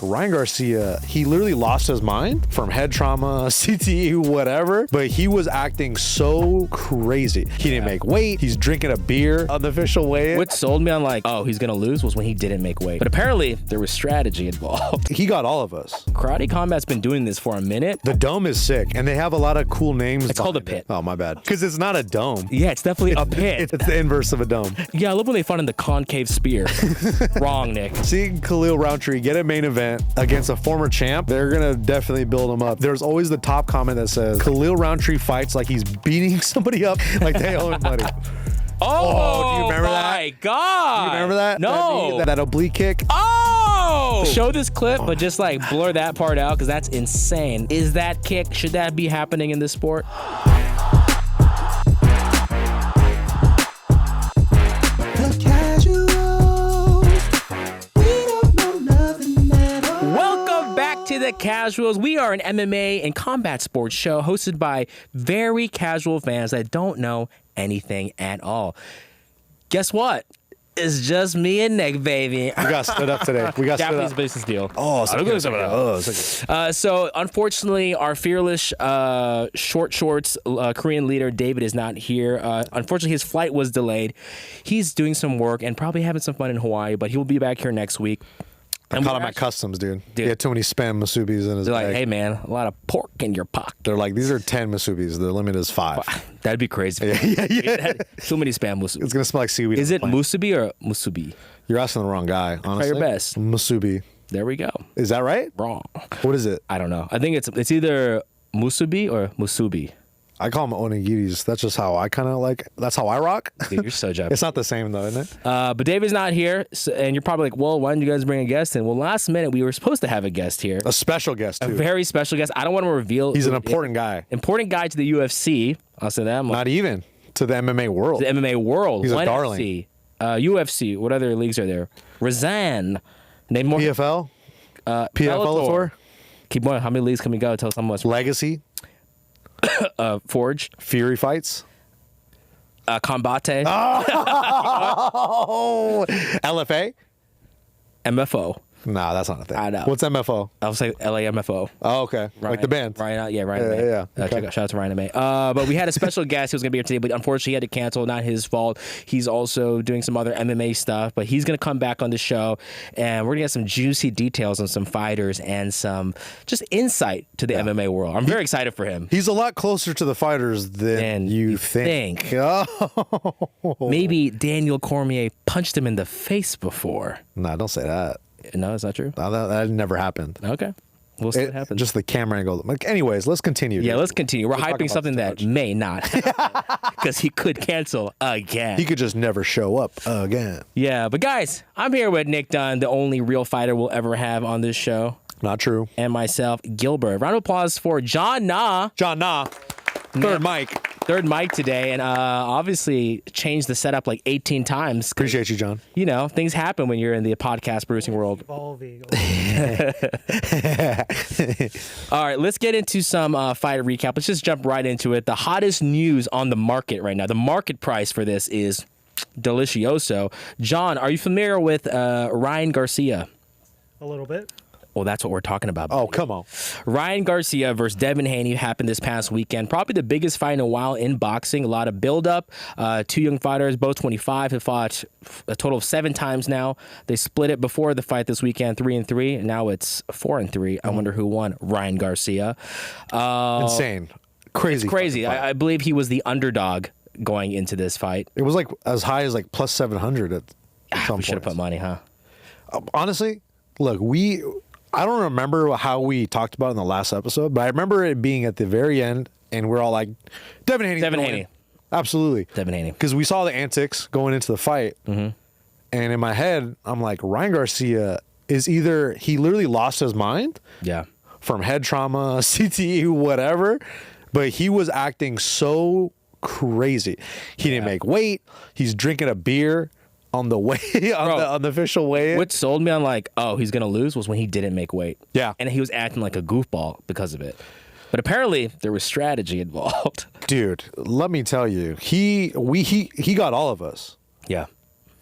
Ryan Garcia, he literally lost his mind from head trauma, CTE, whatever, but he was acting so crazy. He didn't make weight. He's drinking a beer on the official weigh-in. What sold me on like, oh, he's going to lose was when he didn't make weight. But apparently there was strategy involved. He got all of us. Karate Combat's been doing this for a minute. The dome is sick, and they have a lot of cool names. It's called a pit. Oh, my bad. Because it's not a dome. Yeah, it's definitely a pit. It's the inverse of a dome. Yeah, I love when they find in the concave spear. Wrong, Nick. Seeing Khalil Roundtree get a main event against a former champ, they're going to definitely build him up. There's always the top comment that says, Khalil Roundtree fights like he's beating somebody up like they owe him money. Oh, do you remember that? My God. Do you remember that? No. That oblique kick? Oh! Show this clip, but just like blur that part out because that's insane. Is that kick, should that be happening in this sport? Welcome back to The Casuals. We are an MMA and combat sports show hosted by very casual fans that don't know anything at all. Guess what? It's just me and Nick, baby. We got stood up today. We got Japanese stood up. business deal. Oh, So unfortunately, our fearless short shorts Korean leader David is not here. Unfortunately, his flight was delayed. He's doing some work and probably having some fun in Hawaii, but he will be back here next week. I caught him at customs, dude. He had too many spam masubis in his They're bag. like, hey, man, a lot of pork in your pocket. They're like, these are 10 masubis. The limit is 5. That'd be crazy. Yeah. Too many spam musubi. It's going to smell like seaweed. Is it musubi or musubi? You're asking the wrong guy, honestly. Try your best. Musubi. There we go. Is that right? Wrong. What is it? I don't know. I think it's either musubi or musubi. I call them onigiris. That's just how I kind of like, that's how I rock. Dude, you're so Japanese. It's not the same though, isn't it? But David's not here, and you're probably like, well, why didn't you guys bring a guest in? Well, last minute, we were supposed to have a guest here. A special guest, too. A very special guest. I don't want to reveal. He's an important guy. Important guy to the UFC. I'll say that. Not even. To the MMA world. The MMA world. He's a 1FC, darling. UFC. What other leagues are there? Razan. Name more. PFL? PFL? Keep going. How many leagues can we go? Tell us how much. Legacy? Forge. Fury fights? Combate. Oh! LFA? MFO. Nah, that's not a thing. I know. What's MFO? I'll say LAMFO. Oh, okay. Ryan, like the band. Ryan, Ryan Yeah, May. yeah. Okay. Check out, shout out to Ryan May. But we had a special guest who was going to be here today, but unfortunately he had to cancel. Not his fault. He's also doing some other MMA stuff, but he's going to come back on the show, and we're going to get some juicy details on some fighters and some just insight to the MMA world. I'm very excited for him. He's a lot closer to the fighters than you think. Oh. Maybe Daniel Cormier punched him in the face before. Nah, don't say that. No, it's not true. No, that never happened. Okay. We'll see what happens. Just the camera angle. Anyways, let's continue. Yeah, dude. let's continue. We're hyping something that may not, because he could cancel again. He could just never show up again. Yeah, but guys, I'm here with Nick Dunn, the only real fighter we'll ever have on this show. Not true. And myself, Gilbert. Round of applause for John Na. John Na. Third mic. Third mic today, and obviously changed the setup like 18 times. Appreciate you, John. You know, things happen when you're in the podcast producing world. Evolving. All right, let's get into some fighter recap. Let's just jump right into it. The hottest news on the market right now. The market price for this is delicioso. John, are you familiar with Ryan Garcia? A little bit. Well, that's what we're talking about. Oh, come on. Ryan Garcia versus Devin Haney happened this past weekend. Probably the biggest fight in a while in boxing. A lot of build-up. Two young fighters, both 25, have fought a total of 7 times now. They split it before the fight this weekend, 3-3. And now it's 4-3. I wonder who won. Ryan Garcia. Insane. Crazy. It's crazy. I believe he was the underdog going into this fight. It was like as high as like plus 700 at some We should have put money, huh? Honestly, look, I don't remember how we talked about it in the last episode, but I remember it being at the very end, and we're all like, Devin Haney. Devin Haney. Absolutely. Devin Haney. Because we saw the antics going into the fight, and in my head, I'm like, Ryan Garcia is either he literally lost his mind from head trauma, CTE, whatever, but he was acting so crazy. He didn't make weight. He's drinking a beer on the way on the official weigh-in. What sold me on like, oh, he's gonna lose was when he didn't make weight. Yeah, and he was acting like a goofball because of it. But apparently there was strategy involved. Dude, let me tell you, he got all of us. Yeah.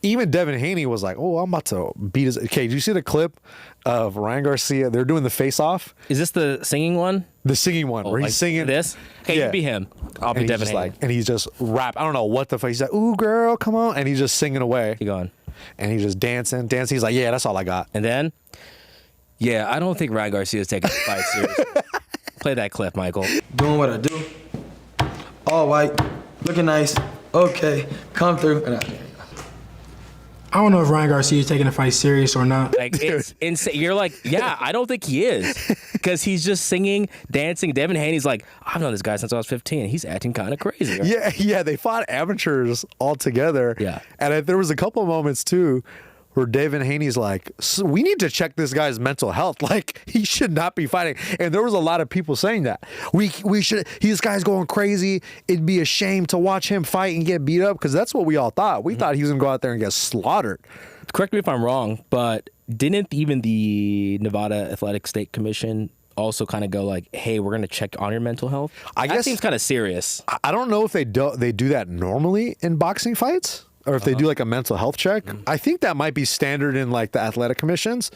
even Devin Haney was like, "Oh, I'm about to beat his." Okay, did you see the clip of Ryan Garcia? They're doing the face-off. Is this the singing one? The singing one where he's singing this. Okay, you be him. I'll be Devin Haney. And he's just rap. I don't know what the fuck. He's like, "Ooh, girl, come on," and he's just singing away. Keep going. And he's just dancing. He's like, "Yeah, that's all I got." And then, yeah, I don't think Ryan Garcia is taking the fight seriously. Play that clip, Michael. Doing what I do. All white, looking nice. Okay, come through. I don't know if Ryan Garcia is taking the fight serious or not. Like, it's insane. You're like, yeah, I don't think he is. Because he's just singing, dancing. Devin Haney's like, I've known this guy since I was 15. He's acting kind of crazy. Right? Yeah, they fought amateurs all together. Yeah. And there was a couple of moments, too, where Devin Haney's like, we need to check this guy's mental health. Like, he should not be fighting. And there was a lot of people saying that. We should, this guy's going crazy. It'd be a shame to watch him fight and get beat up, because that's what we all thought. We thought he was going to go out there and get slaughtered. Correct me if I'm wrong, but didn't even the Nevada Athletic State Commission also kind of go like, hey, we're going to check on your mental health? I guess that seems kind of serious. I don't know if they do that normally in boxing fights, or if they do like a mental health check. I think that might be standard in like the athletic commissions,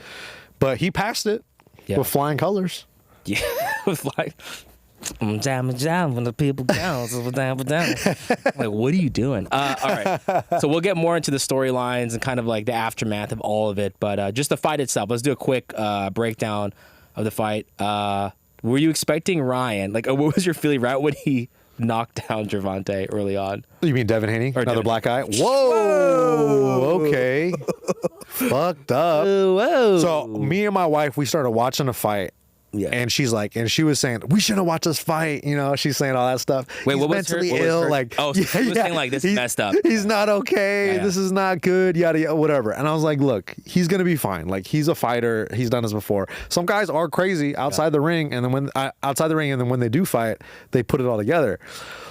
but he passed it with flying colors. Yeah, with like, jam when the people down. Like, what are you doing? All right, so we'll get more into the storylines and kind of like the aftermath of all of it, but just the fight itself. Let's do a quick breakdown of the fight. Were you expecting Ryan? Like, what was your feeling right when he knocked down Gervonta early on? You mean Devin Haney? Or another black guy? Whoa! Okay. Fucked up. Whoa. So me and my wife, we started watching the fight. Yeah. And she's like, and she was saying, we shouldn't watch this fight. You know, she's saying all that stuff. Wait, he's what was mentally her? ill. Her? Like, oh, so she was saying like, this is messed up. He's not okay. Yeah. This is not good. Yada yada, whatever. And I was like, look, he's gonna be fine. Like, he's a fighter. He's done this before. Some guys are crazy outside the ring, and then when they do fight, they put it all together.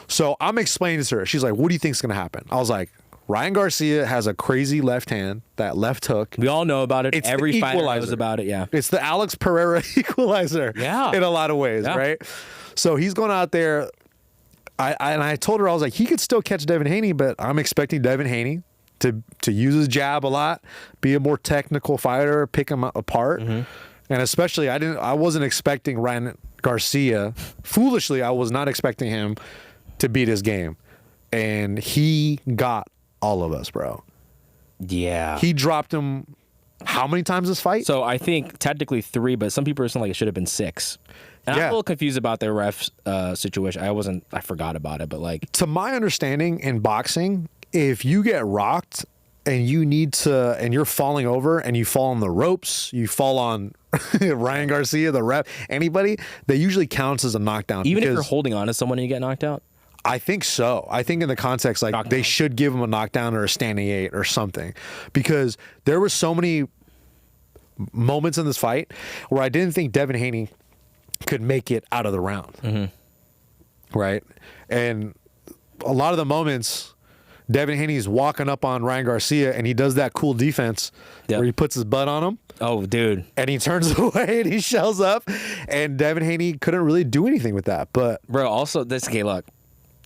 So I'm explaining to her. She's like, what do you think's gonna happen? I was like, Ryan Garcia has a crazy left hand, that left hook. We all know about it. It's every fighter knows about it, yeah. It's the Alex Pereira equalizer in a lot of ways, right? So he's going out there. I told her, I was like, he could still catch Devin Haney, but I'm expecting Devin Haney to use his jab a lot, be a more technical fighter, pick him apart. And especially, I wasn't expecting Ryan Garcia. Foolishly, I was not expecting him to beat his game. And he got all of us, bro. Yeah. He dropped him how many times this fight? So I think technically 3, but some people are saying like it should have been 6. And I'm a little confused about the ref situation. I forgot about it, but like, to my understanding in boxing, if you get rocked and you're falling over and you fall on the ropes, you fall on Ryan Garcia, the ref, anybody, that usually counts as a knockdown. Even if you're holding on to someone and you get knocked out? I think so. I think in the context, like, they should give him a knockdown or a standing 8 or something, because there were so many moments in this fight where I didn't think Devin Haney could make it out of the round. Right? And a lot of the moments, Devin Haney's walking up on Ryan Garcia and he does that cool defense where he puts his butt on him. Oh, dude. And he turns away and he shells up, and Devin Haney couldn't really do anything with that. But bro, also look,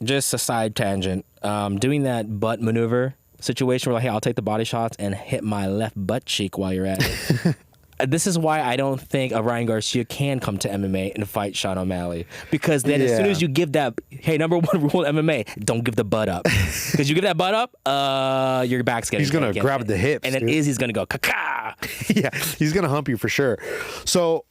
just a side tangent. Doing that butt maneuver situation where, like, hey, I'll take the body shots and hit my left butt cheek while you're at it. This is why I don't think a Ryan Garcia can come to MMA and fight Sean O'Malley. Because then as soon as you give that, hey, number 1 rule in MMA, don't give the butt up. Because you give that butt up, your back's getting he's going to grab the hips. And then he's going to go, ka-ka. Yeah, he's going to hump you for sure. So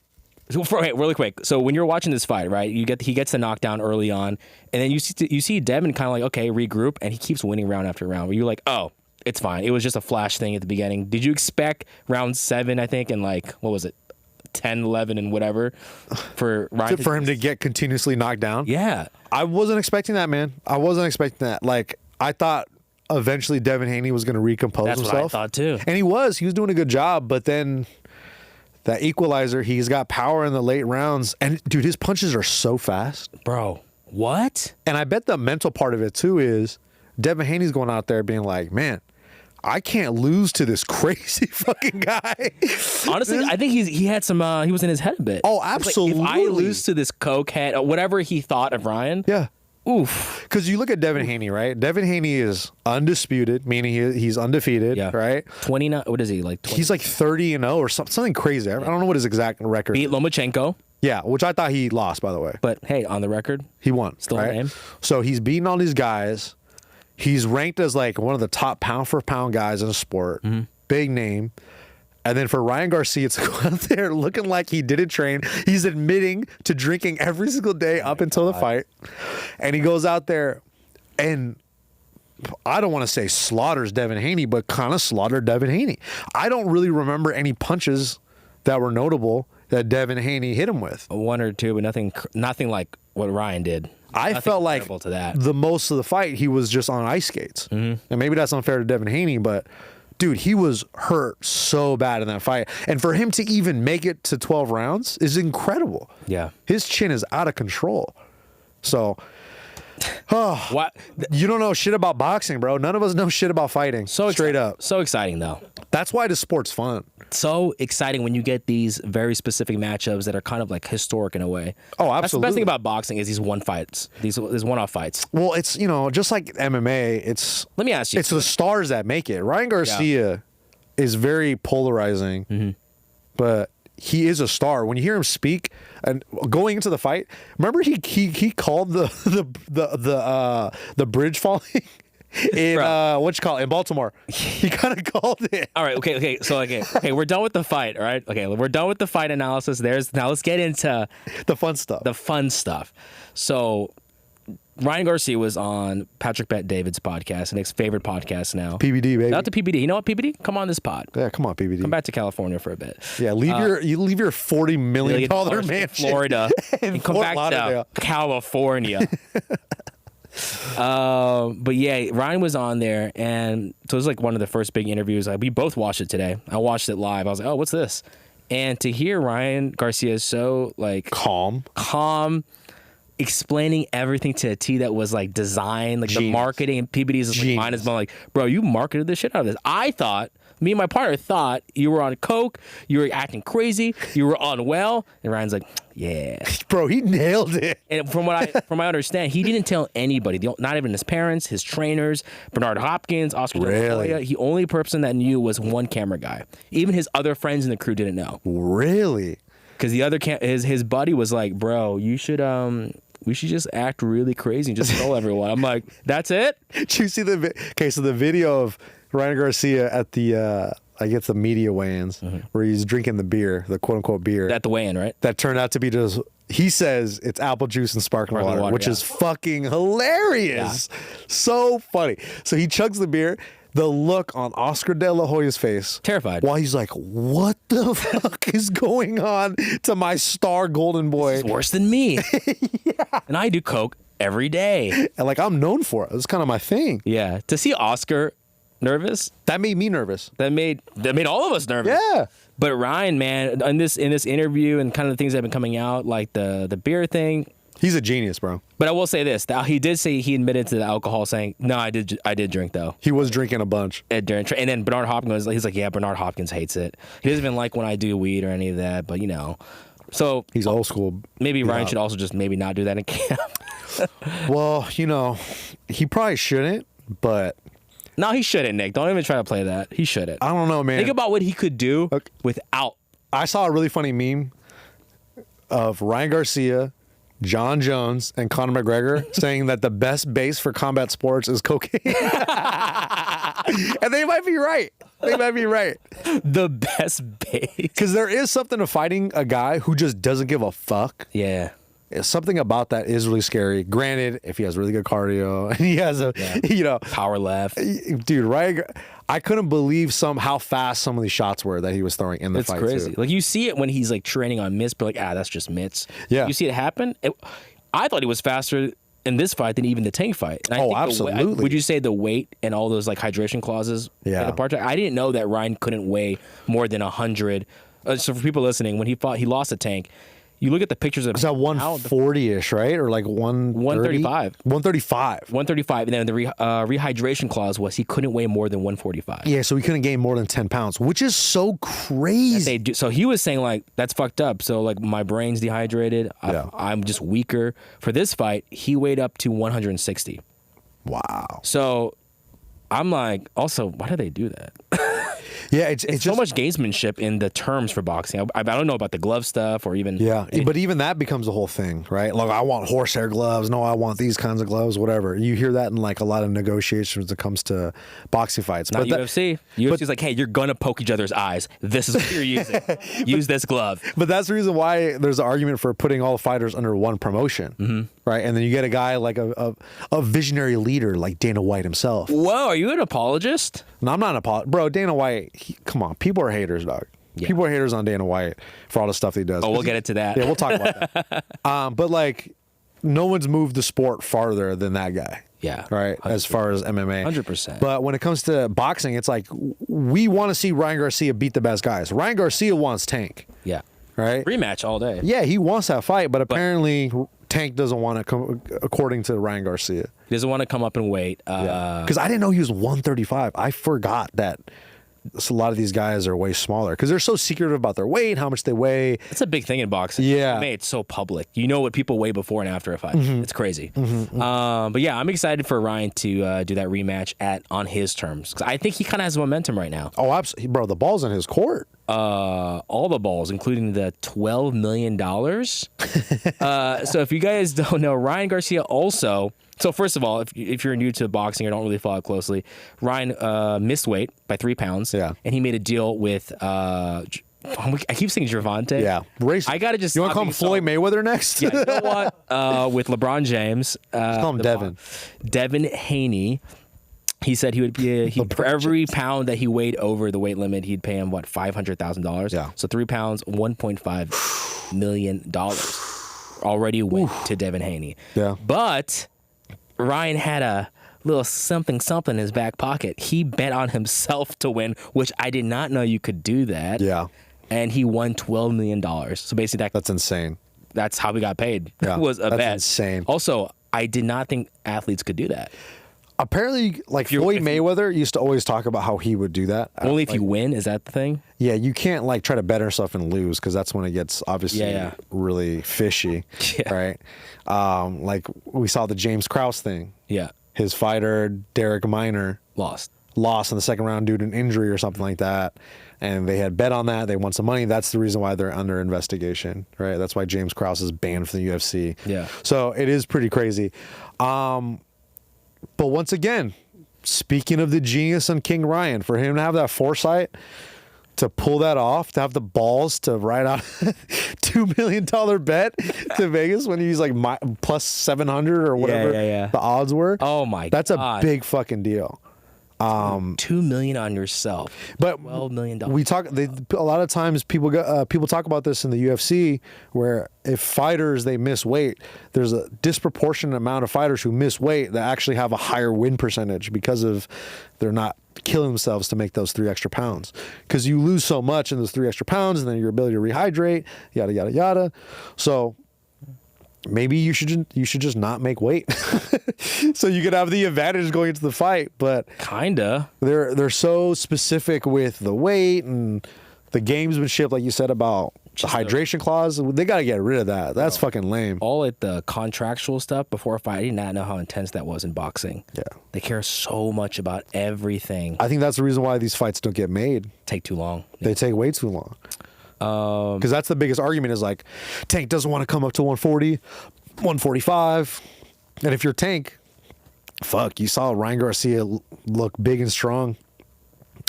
really quick. So when you're watching this fight, right, he gets the knockdown early on, and then you see Devin kind of like, okay, regroup, and he keeps winning round after round. Where you're like, oh, it's fine. It was just a flash thing at the beginning. Did you expect round 7, I think, and like, what was it, 10, 11, and whatever, for Ryan for him to get continuously knocked down? Yeah, I wasn't expecting that, man. I wasn't expecting that. Like, I thought eventually Devin Haney was going to recompose himself. That's what I thought too. And he was doing a good job, but then that equalizer, he's got power in the late rounds. And, dude, his punches are so fast. Bro, what? And I bet the mental part of it, too, is Devin Haney's going out there being like, man, I can't lose to this crazy fucking guy. Honestly, I think he had some, he was in his head a bit. Oh, absolutely. Like, if I lose to this cokehead, or whatever he thought of Ryan, Oof. Because you look at Devin Haney, right? Devin Haney is undisputed, meaning he's undefeated, right? 29. What is he like? 20? He's like 30-0 or something crazy. I don't know what his exact record. Beat Lomachenko. Yeah, which I thought he lost, by the way. But hey, on the record, he won. Still right? a name. So he's beating all these guys. He's ranked as like one of the top pound for pound guys in the sport. Big name. And then for Ryan Garcia to go out there looking like he didn't train, he's admitting to drinking every single day up until the fight. And he goes out there and I don't want to say slaughters Devin Haney, but kind of slaughtered Devin Haney. I don't really remember any punches that were notable that Devin Haney hit him with. One or two, but nothing like what Ryan did. I felt like to that. the most of the fight, he was just on ice skates. And maybe that's unfair to Devin Haney, but dude, he was hurt so bad in that fight. And for him to even make it to 12 rounds is incredible. Yeah. His chin is out of control. So, what? You don't know shit about boxing, bro. None of us know shit about fighting. Straight up. So exciting, though. That's why the sport's fun. So exciting when you get these very specific matchups that are kind of like historic in a way. Oh, absolutely. That's the best thing about boxing is these one-off fights. Well, it's, just like MMA, Let me ask you. It's the stars that make it. Ryan Garcia is very polarizing, but he is a star. When you hear him speak and going into the fight, remember he called the bridge falling in in Baltimore. He kind of called it. All right, okay. So okay, we're done with the fight, all right? Okay, we're done with the fight analysis. Now let's get into the fun stuff. So Ryan Garcia was on Patrick Bet David's podcast, Nick's favorite podcast now. PBD, baby. Shout out to PBD. You know what, PBD? Come on this pod. Yeah, come on, PBD. Come back to California for a bit. Yeah, leave your $40 million mansion Florida and come back to California. But yeah, Ryan was on there, and so it was like one of the first big interviews. We both watched it today. I watched it live. I was like, oh, what's this? And to hear Ryan Garcia so like calm, explaining everything to a T that was like designed, like the marketing, and PBD's just like mind is blown. Like, bro, you marketed the shit out of this. Me and my partner thought you were on coke, you were acting crazy, you were unwell, and Ryan's like, yeah, bro, he nailed it. And from what I understand, he didn't tell anybody, not even his parents, his trainers, Bernard Hopkins, Oscar De La Hoya. The only person that knew was one camera guy. Even his other friends in the crew didn't know. Really? Because the other his buddy was like, bro, you should we should just act really crazy and just tell everyone. I'm like, that's it? Did you see the video of Ryan Garcia at the I guess the media weigh-ins where he's drinking the beer, the quote-unquote beer. At the weigh-in, right? That turned out to be just, he says it's apple juice and sparkling water, which is fucking hilarious. Yeah. So funny. So he chugs the beer. The look on Oscar De La Hoya's face. Terrified. While he's like, what the fuck is going on to my star golden boy? This is worse than me. Yeah. And I do coke every day. And like, I'm known for it. It's kind of my thing. Yeah. To see Oscar nervous, that made me nervous. That made all of us nervous. Yeah. But Ryan, man, in this interview and kind of the things that have been coming out, like the beer thing, he's a genius, bro. But I will say this: he did say he admitted to the alcohol, saying, "No, I did drink though." He was drinking a bunch. And then Bernard Hopkins, he's like, "Yeah, Bernard Hopkins hates it. He doesn't even like when I do weed or any of that." But so he's old school. Maybe Ryan should also just maybe not do that in camp. Well, he probably shouldn't, but. No, he shouldn't, Nick. Don't even try to play that. He shouldn't. I don't know, man. Think about what he could do without. I saw a really funny meme of Ryan Garcia, John Jones, and Conor McGregor saying that the best base for combat sports is cocaine. And they might be right. The best base. Because there is something to fighting a guy who just doesn't give a fuck. Yeah. Something about that is really scary. Granted, if he has really good cardio and he has power left, dude, Ryan, I couldn't believe how fast some of these shots were that he was throwing in the fight. It's crazy. Too. like you see it when he's like training on mitts, but that's just mitts. Yeah, you see it happen. I thought he was faster in this fight than even the Tank fight. And I think absolutely. Would you say the weight and all those like hydration clauses? Yeah, I didn't know that Ryan couldn't weigh more than 100. So for people listening, when he fought, he lost a Tank. You look at the pictures of it's at 140-ish, right? Or like 135. 135. 135. And then the rehydration clause was he couldn't weigh more than 145. Yeah, so he couldn't gain more than 10 pounds, which is so crazy. So he was saying, like, that's fucked up. So, like, my brain's dehydrated. I'm just weaker. For this fight, he weighed up to 160. Wow. So I'm like, also, why do they do that? Yeah, it's so just much gamesmanship in the terms for boxing. I don't know about the glove stuff or even. Yeah, but even that becomes a whole thing, right? Like, I want horsehair gloves. No, I want these kinds of gloves, whatever. You hear that in like a lot of negotiations when it comes to boxing fights. Not UFC. UFC's like, hey, you're going to poke each other's eyes. This is what you're using. Use this glove. But that's the reason why there's an argument for putting all the fighters under one promotion, right? And then you get a guy like a visionary leader like Dana White himself. Whoa, are you an apologist? No, I'm not an apologist. Bro, Dana White, come on. People are haters, dog. Yeah. People are haters on Dana White for all the stuff he does. Oh, we'll get into that. Yeah, we'll talk about that. But, like, no one's moved the sport farther than that guy. Yeah. Right? 100%. As far as MMA. 100%. But when it comes to boxing, it's like we want to see Ryan Garcia beat the best guys. Ryan Garcia wants Tank. Yeah. Right? Rematch all day. Yeah, he wants that fight, but apparently Tank doesn't want to come, according to Ryan Garcia. He doesn't want to come up and weight. Because I didn't know he was 135. I forgot that a lot of these guys are way smaller because they're so secretive about their weight, how much they weigh. It's a big thing in boxing. Yeah. It's so public. You know what people weigh before and after a fight. It's crazy. But yeah, I'm excited for Ryan to do that rematch on his terms. Because I think he kind of has momentum right now. Oh, absolutely. Bro, the ball's in his court. All the balls, including the $12 million. So if you guys don't know, Ryan Garcia also... So first of all, if you're new to boxing or don't really follow it closely, Ryan missed weight by 3 pounds. Yeah. And he made a deal with... I keep saying Gervonta. Yeah. I got to just... You want to call him Floyd Mayweather next? Yeah, you know what? With LeBron James. Call him Devin. Devin Haney. He said he would be for every pound that he weighed over the weight limit, he'd pay him $500,000. Yeah. So 3 pounds, $1.5 million already went to Devin Haney. Yeah. But Ryan had a little something in his back pocket. He bet on himself to win, which I did not know you could do that. Yeah. And he won $12 million. So basically that's insane. That's how we got paid. Yeah. It was a bet. That's insane. Also, I did not think athletes could do that. Apparently, like Floyd Mayweather used to always talk about how he would do that. Only if you win, is that the thing? Yeah, you can't like try to bet yourself and lose because that's when it gets obviously really fishy, right? Like we saw the James Krause thing. Yeah. His fighter, Derek Minor, lost in the second round due to an injury or something like that. And they had bet on that. They won some money. That's the reason why they're under investigation, right? That's why James Krause is banned from the UFC. Yeah. So it is pretty crazy. But once again, speaking of the genius on King Ryan, for him to have that foresight to pull that off, to have the balls to write out $2 million bet to Vegas when he's like plus 700 or whatever the odds were. Oh my God. That's a big fucking deal. $2 million on yourself. But $12 million. We talk a lot of times. People talk about this in the UFC, where if fighters they miss weight, there's a disproportionate amount of fighters who miss weight that actually have a higher win percentage because of they're not killing themselves to make those 3 extra pounds. Because you lose so much in those 3 extra pounds, and then your ability to rehydrate, yada yada yada. So maybe you should just not make weight, so you could have the advantage going into the fight. But kinda, they're so specific with the weight and the gamesmanship, like you said about the hydration clause. They got to get rid of that. That's fucking lame. All at the contractual stuff before a fight. I did not know how intense that was in boxing. Yeah, they care so much about everything. I think that's the reason why these fights don't get made. Take too long. They take way too long. Because that's the biggest argument is like Tank doesn't want to come up to 140, 145. And if you're Tank, fuck, you saw Ryan Garcia look big and strong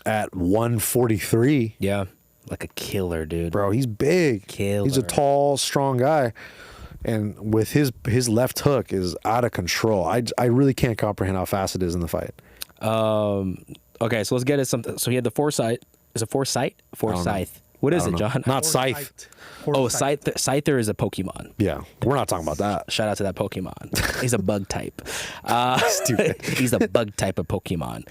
at 143. Yeah, like a killer, dude. Bro, he's big. Killer. He's a tall, strong guy. And with his left hook is out of control. I really can't comprehend how fast it is in the fight. Okay, so let's get at something. So he had the foresight. Is it foresight? Forsyth. What is it, John? Not Scythe. Oh, Scyther is a Pokemon. Yeah, we're not talking about that. Shout out to that Pokemon. He's a bug type. Stupid. He's a bug type of Pokemon.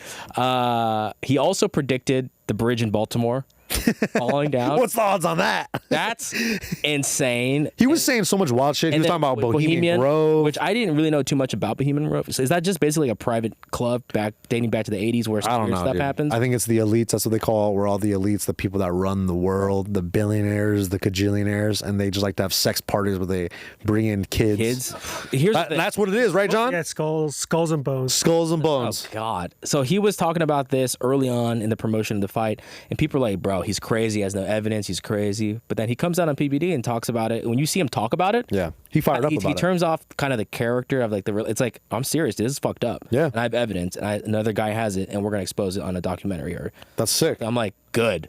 He also predicted the bridge in Baltimore falling down. What's the odds on that? That's insane. He was saying so much wild shit. He was talking about Bohemian Grove, which I didn't really know too much about Bohemian Grove. So is that just basically a private club dating back to the 80s where stuff happens? I think it's the elites. That's what they call it. Where all the elites, the people that run the world, the billionaires, the cajillionaires, and they just like to have sex parties where they bring in kids. That's what it is, right, John? Yeah, skulls and bones. Skulls and bones. Oh God! So he was talking about this early on in the promotion of the fight, and people are like, "Bro, he's crazy. He has no evidence. He's crazy." But then he comes out on PBD and talks about it. When you see him talk about it, yeah, he fired up about it. He turns off kind of the character of like it's like, I'm serious. This is fucked up. Yeah, and I have evidence, and another guy has it, and we're gonna expose it on a documentary. That's sick. I'm like, good,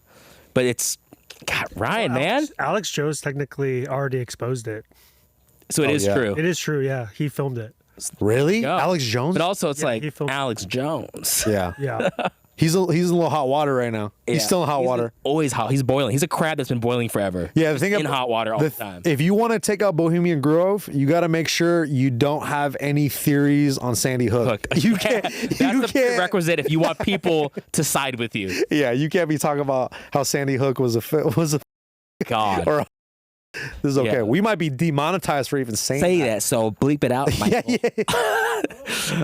but it's God, Ryan, man. Alex Jones technically already exposed it. So it is true. It is true. Yeah, he filmed it. Really, Alex Jones? But also, it's like Alex Jones. Yeah, yeah. He's in a little hot water right now. Yeah. He's still in hot water. Always hot. He's boiling. He's a crab that's been boiling forever. Yeah, the thing in hot water all the time. If you want to take out Bohemian Grove, you got to make sure you don't have any theories on Sandy Hook. You can't. That's the prerequisite if you want people to side with you. Yeah, you can't be talking about how Sandy Hook was a God. Or this is okay. Yeah. We might be demonetized for even saying that. So bleep it out, Michael.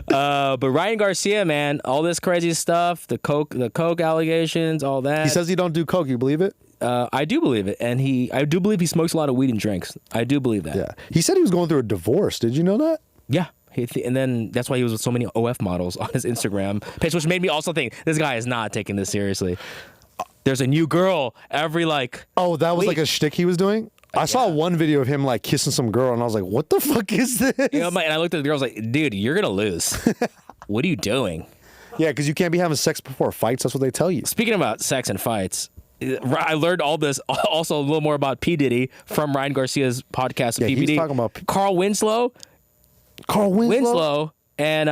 But Ryan Garcia, man, all this crazy stuff, the coke allegations, all that. He says he don't do coke. You believe it? I do believe it, and I do believe he smokes a lot of weed and drinks. I do believe that. Yeah. He said he was going through a divorce. Did you know that? Yeah. And then that's why he was with so many OF models on his Instagram page, which made me also think this guy is not taking this seriously. There's a new girl every like. Oh, that was like a shtick he was doing? I saw one video of him like kissing some girl, and I was like, "What the fuck is this?" You know, and I looked at the girl, I was like, "Dude, you're gonna lose. What are you doing?" Yeah, because you can't be having sex before fights. That's what they tell you. Speaking about sex and fights, I learned all this also a little more about P Diddy from Ryan Garcia's podcast. Yeah, PBD. he's talking about Carl Winslow. Carl Winslow, and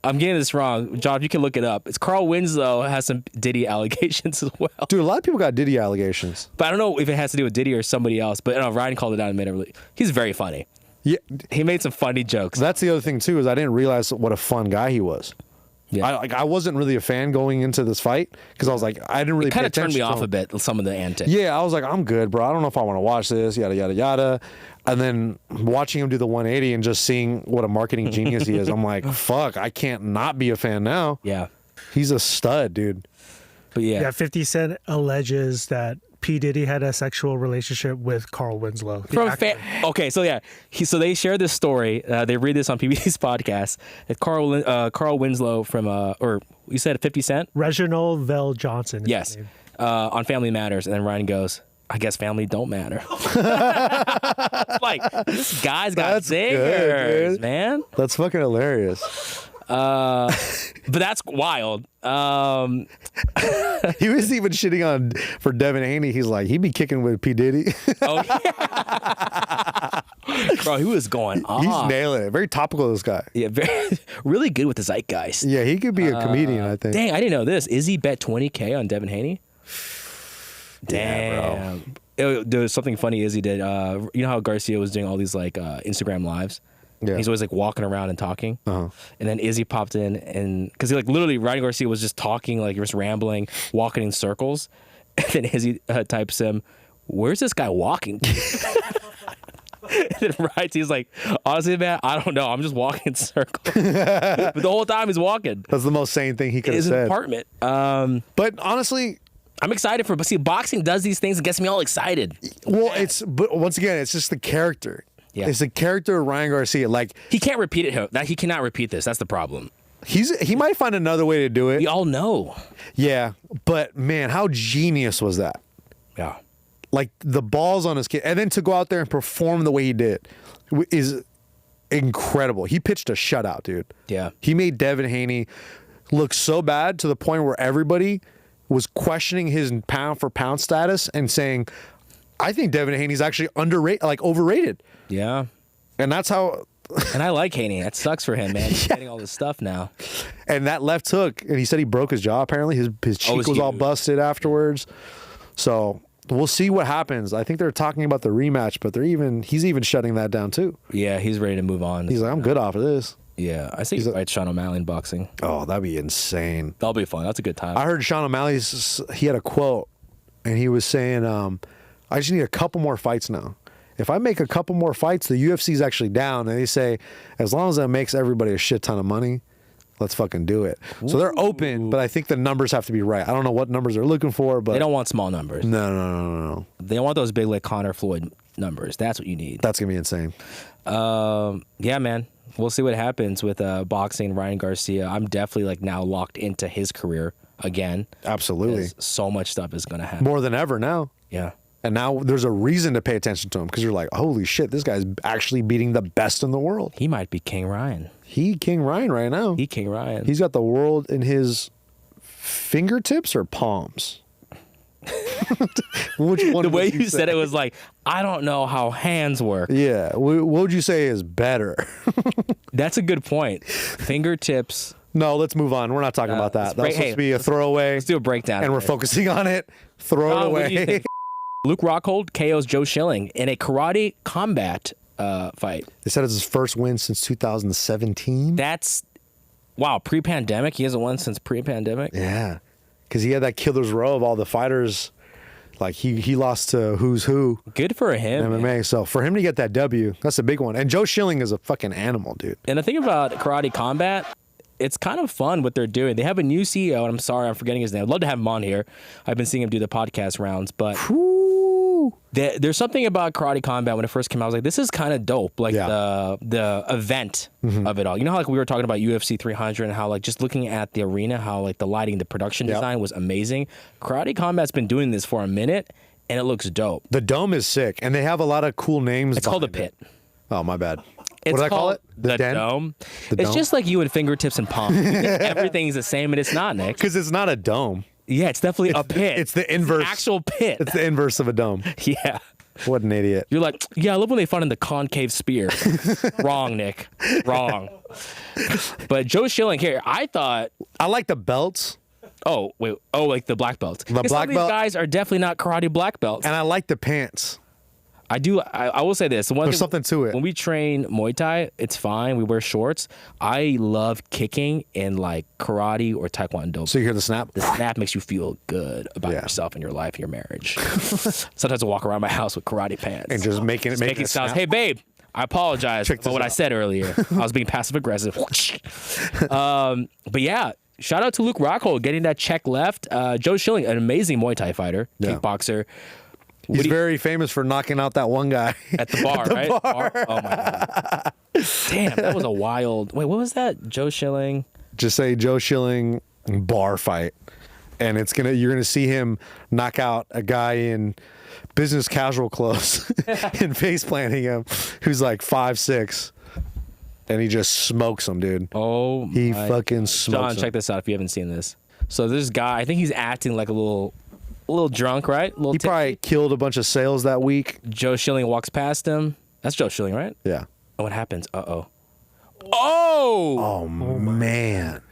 I'm getting this wrong. John, you can look it up. It's Carl Winslow has some Diddy allegations as well. Dude, a lot of people got Diddy allegations. But I don't know if it has to do with Diddy or somebody else. But Ryan called it out and made it really. He's very funny. Yeah, he made some funny jokes. That's the other thing too, is I didn't realize what a fun guy he was. Yeah, I wasn't really a fan going into this fight because I was like, I didn't really. It kind of turned me off a bit. Some of the antics. Yeah, I was like, I'm good, bro. I don't know if I want to watch this. Yada yada yada. And then watching him do the 180 and just seeing what a marketing genius he is, I'm like, fuck, I can't not be a fan now. Yeah, he's a stud, dude. But yeah, 50 Cent alleges that P. Diddy had a sexual relationship with Carl Winslow. Okay, so yeah, so they share this story. They read this on PBD's podcast. It's Carl Winslow from or you said 50 Cent? Reginald Vell Johnson. Yes, on Family Matters, and then Ryan goes, "I guess family don't matter." Like, this guy's got zingers, man. That's fucking hilarious. But that's wild. He was even shitting on for Devin Haney. He's like, he'd be kicking with P. Diddy. Oh, yeah. Bro, he was going off. He's nailing it. Very topical, this guy. Yeah, really good with the zeitgeist. Yeah, he could be a comedian, I think. Dang, I didn't know this. Izzy bet $20K on Devin Haney. Damn. Yeah, there was something funny Izzy did. You know how Garcia was doing all these like Instagram lives? Yeah. He's always like walking around and talking. And then Izzy popped in, and because he like literally Ryan Garcia was just talking, like just rambling, walking in circles. And then Izzy types him, "Where's this guy walking?" And then writes, he's like, "Honestly, man, I don't know. I'm just walking in circles." But the whole time he's walking. That's the most sane thing he could have said. His apartment. But honestly, I'm excited but see, boxing does these things and gets me all excited. Well, but once again, it's just the character. Yeah. It's the character of Ryan Garcia. Like, he can't repeat it. He cannot repeat this. That's the problem. He might find another way to do it. We all know. Yeah, but man, how genius was that? Yeah. Like the balls on his kid, and then to go out there and perform the way he did is incredible. He pitched a shutout, dude. Yeah. He made Devin Haney look so bad to the point where everybody was questioning his pound for pound status and saying, I think Devin Haney's actually underrated, like overrated. Yeah. And that's how. And I like Haney. That sucks for him, man. He's getting all this stuff now. And that left hook, and he said he broke his jaw, apparently. His cheek was all busted afterwards. So we'll see what happens. I think they're talking about the rematch, but he's even shutting that down too. Yeah, he's ready to move on. He's like, I'm good off of this. Yeah, I think he's fight Sean O'Malley in boxing. Oh, that'd be insane. That'll be fun. That's a good time. I heard Sean O'Malley, he had a quote, and he was saying, I just need a couple more fights now. If I make a couple more fights, the UFC's actually down. And they say, as long as that makes everybody a shit ton of money, let's fucking do it. Ooh. So they're open, but I think the numbers have to be right. I don't know what numbers they're looking for, but they don't want small numbers. No. They want those big like Conor Floyd numbers. That's what you need. That's gonna be insane. Yeah, man. We'll see what happens with boxing. Ryan Garcia. I'm definitely like now locked into his career again. Absolutely. So much stuff is gonna happen more than ever now. Yeah. And now there's a reason to pay attention to him because you're like, holy shit, this guy's actually beating the best in the world. He might be King Ryan. King Ryan right now. King Ryan. He's got the world in his fingertips or palms. Which one? The way you said it was like, I don't know how hands work. Yeah. What would you say is better? That's a good point. Fingertips. No, let's move on. We're not talking about that. That's supposed to be a throwaway. Let's do a breakdown. And we're focusing on it. Throw it away. Luke Rockhold KOs Joe Schilling in a karate combat fight. They said it's his first win since 2017. That's, wow, pre-pandemic? He hasn't won since pre-pandemic? Yeah, because he had that killer's row of all the fighters. Like, he lost to who's who. Good for him. MMA. Man. So for him to get that W, that's a big one. And Joe Schilling is a fucking animal, dude. And the thing about karate combat, it's kind of fun what they're doing. They have a new CEO, and I'm sorry, I'm forgetting his name. I'd love to have him on here. I've been seeing him do the podcast rounds, but there's something about karate combat when it first came out. I was like, this is kind of dope. Like the event of it all. You know how like we were talking about UFC 300 and how like just looking at the arena, how like the lighting, the production design was amazing. Karate combat's been doing this for a minute, and it looks dope. The dome is sick, and they have a lot of cool names. It's called the Pit. Oh, my bad. What did I call it? The Dome. The it's dome? just like you and fingertips and palms. Everything's the same, and it's not, Nick. Because it's not a dome. Yeah, it's definitely a pit. It's the inverse. It's an actual pit. It's the inverse of a dome. Yeah. What an idiot. You're like, yeah, I love when they find in the concave spear. Wrong, Nick. Wrong. But Joe Schilling here, I thought. I like the belts. Oh, wait. Oh, like the black belt. The black some of these belt. guys are definitely not karate black belts. And I like the pants. I do. I will say this. There's something to it. When we train Muay Thai, it's fine. We wear shorts. I love kicking in like karate or Taekwondo. So you hear the snap? The snap makes you feel good about yourself and your life and your marriage. Sometimes I walk around my house with karate pants. And just making sounds. Snap. Hey, babe, I apologize for what I said earlier. I was being passive aggressive. But yeah, shout out to Luke Rockhold getting that check left. Joe Schilling, an amazing Muay Thai fighter, kickboxer. He's very famous for knocking out that one guy. At the bar, right? Bar? Oh, my God. Damn, that was a wild... Wait, what was that? Joe Schilling? Just say Joe Schilling bar fight. And you're gonna see him knock out a guy in business casual clothes and face planting him who's like 5'6". And he just smokes him, dude. Oh, he fucking smokes him. John, check this out if you haven't seen this. So this guy, I think he's acting like a little drunk, right? He probably killed a bunch of sales that week. Joe Schilling walks past him. That's Joe Schilling, right? Yeah. And what happens? Uh-oh. Oh, man.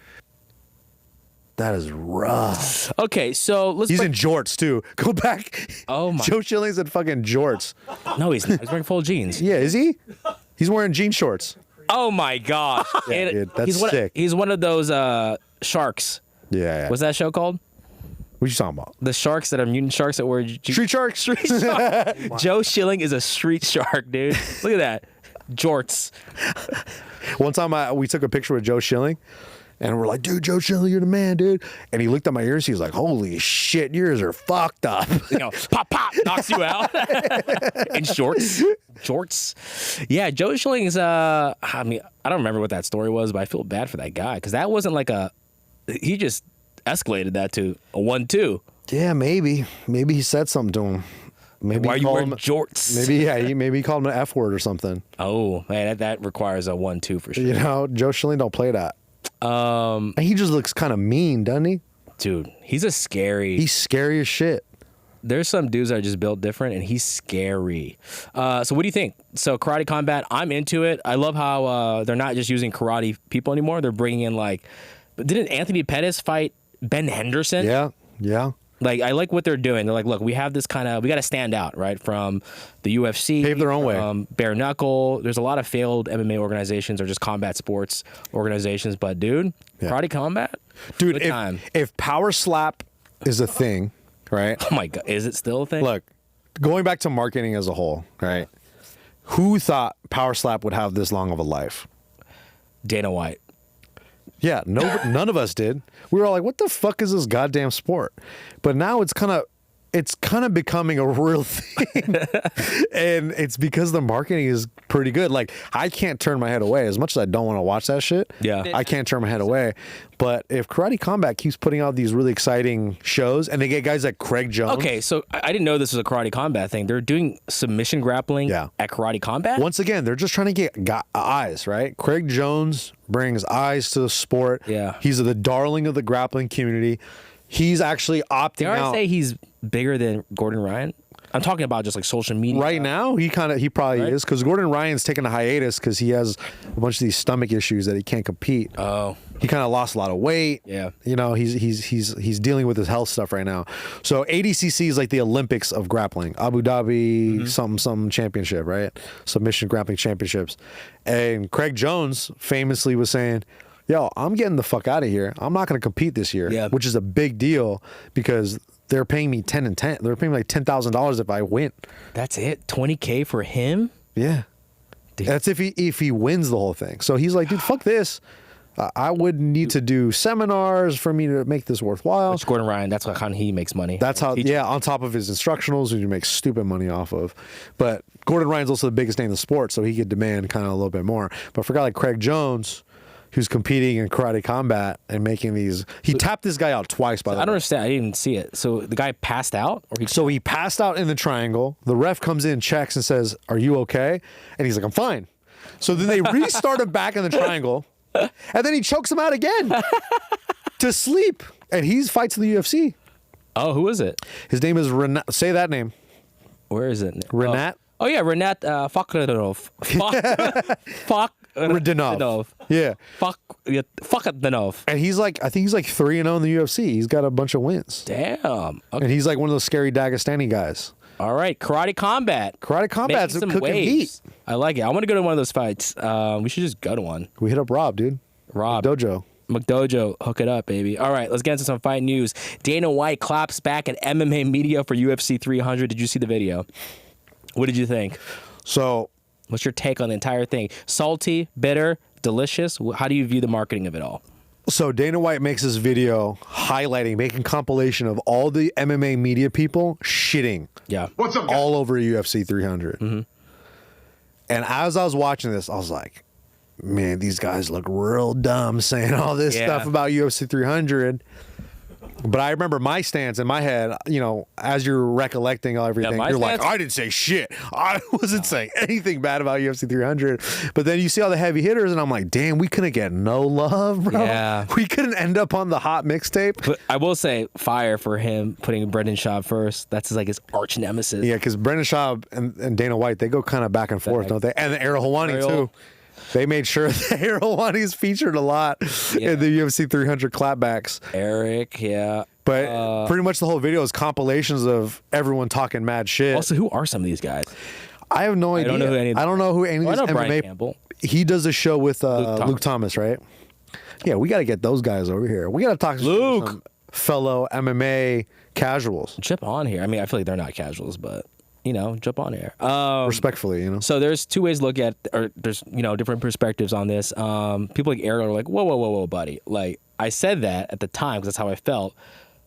That is rough. Okay, so He's in jorts, too. Go back. Oh, my. Joe Schilling's in fucking jorts. No, he's not. He's wearing full jeans. Yeah, is he? He's wearing jean shorts. Oh, my gosh. Yeah, dude, that's sick. He's one of those sharks. Yeah. What's that show called? What you talking about? The sharks that are mutant sharks that wear... Street sharks. Street shark. Joe Schilling is a street shark, dude. Look at that. Jorts. One time we took a picture with Joe Schilling, and we're like, dude, Joe Schilling, you're the man, dude. And he looked at my ears. He was like, holy shit, yours are fucked up. You know, pop, knocks you out. In shorts. Jorts. Yeah, Joe Schilling is... I mean, I don't remember what that story was, but I feel bad for that guy, because that wasn't like a... He just escalated that to a 1-2. Yeah, maybe. Maybe he said something to him. Maybe why are you wearing jorts? Maybe he called him an F word or something. Oh, man, that requires a 1-2 for sure. You know, Joe Schilling don't play that. And he just looks kind of mean, doesn't he? Dude, he's scary as shit. There's some dudes that are just built different, and he's scary. So what do you think? So karate combat, I'm into it. I love how they're not just using karate people anymore. They're bringing in didn't Anthony Pettis fight Ben Henderson? Yeah. Like, I like what they're doing. They're like, look, we have this we got to stand out, right? From the UFC. Pave their own way. Bare Knuckle. There's a lot of failed MMA organizations or just combat sports organizations. But, dude, karate combat? Dude, if Power Slap is a thing, right? Oh my God, is it still a thing? Look, going back to marketing as a whole, right? Who thought Power Slap would have this long of a life? Dana White. Yeah, none of us did. We were all like, "What the fuck is this goddamn sport?" But now it's kind of becoming a real thing, and it's because the marketing is pretty good. Like, I can't turn my head away as much as I don't want to watch that shit. Yeah, I can't turn my head away. But if Karate Combat keeps putting out these really exciting shows, and they get guys like Craig Jones. Okay, so I didn't know this was a Karate Combat thing. They're doing submission grappling at Karate Combat? Once again, they're just trying to get eyes, right? Craig Jones brings eyes to the sport. Yeah. He's the darling of the grappling community. He's actually opting out. Did I say he's bigger than Gordon Ryan? I'm talking about just like social media. Right now, he probably is, because Gordon Ryan's taking a hiatus because he has a bunch of these stomach issues that he can't compete. Oh. He kind of lost a lot of weight. Yeah. You know, he's dealing with his health stuff right now. So ADCC is like the Olympics of grappling. Abu Dhabi something championship, right? Submission grappling championships. And Craig Jones famously was saying, "Yo, I'm getting the fuck out of here. I'm not going to compete this year," which is a big deal because they're paying me 10 and 10. They're paying me like $10,000 if I win. That's it? $20K for him? Yeah. Dude. That's if he wins the whole thing. So he's like, dude, fuck this. I would need to do seminars for me to make this worthwhile. Which Gordon Ryan, that's how he makes money. That's how, on top of his instructionals, who you make stupid money off of. But Gordon Ryan's also the biggest name in the sport, so he could demand kind of a little bit more. But for a guy like Craig Jones, who's competing in Karate Combat and making these, he tapped this guy out twice, by the way. I don't understand. I didn't even see it. So the guy passed out? So he passed out in the triangle. The ref comes in, checks, and says, "Are you okay?" And he's like, "I'm fine." So then they restart him back in the triangle, and then he chokes him out again to sleep. And he fights in the UFC. Oh, who is it? His name is Renat. Say that name. Where is it? Renat? Oh yeah, Renat Fakradinov. Fakradinov. Yeah. Fakradinov. And he's like, I think he's like 3-0 in the UFC. He's got a bunch of wins. Damn. Okay. And he's like one of those scary Dagestani guys. All right, Karate Combat. Karate Combat's cooking heat. I like it. I want to go to one of those fights. We should just go to one. We hit up Rob, dude. Rob. McDojo. Hook it up, baby. All right, let's get into some fight news. Dana White claps back at MMA media for UFC 300. Did you see the video? What did you think? So, what's your take on the entire thing? Salty, bitter, delicious? How do you view the marketing of it all? So Dana White makes this video making compilation of all the MMA media people shitting. Yeah. What's up, guys? All over UFC 300. Mm-hmm. And as I was watching this, I was like, man, these guys look real dumb saying all this stuff about UFC 300. But I remember my stance in my head, you know, as you're recollecting everything, you're like, I didn't say shit. I wasn't saying anything bad about UFC 300. But then you see all the heavy hitters, and I'm like, damn, we couldn't get no love, bro. Yeah. We couldn't end up on the hot mixtape. But I will say, fire for him putting Brendan Schaub first. That's like his arch nemesis. Yeah, because Brendan Schaub and Dana White, they go kind of back and forth, don't they? And Ariel Helwani, too. They made sure that Ariel Helwani's featured a lot in the UFC 300 clapbacks. Eric, yeah. But pretty much the whole video is compilations of everyone talking mad shit. Also, who are some of these guys? I have no idea. I don't know who any of them. I don't know who any of these MMA. Campbell. He does a show with Luke Thomas, right? Yeah, we got to get those guys over here. We got to talk to some fellow MMA casuals. Jump on here. I mean, I feel like they're not casuals, but you know, jump on here. Respectfully, you know. So there's two ways to look at, or there's, you know, different perspectives on this. People like Ariel are like, whoa, buddy. Like, I said that at the time because that's how I felt,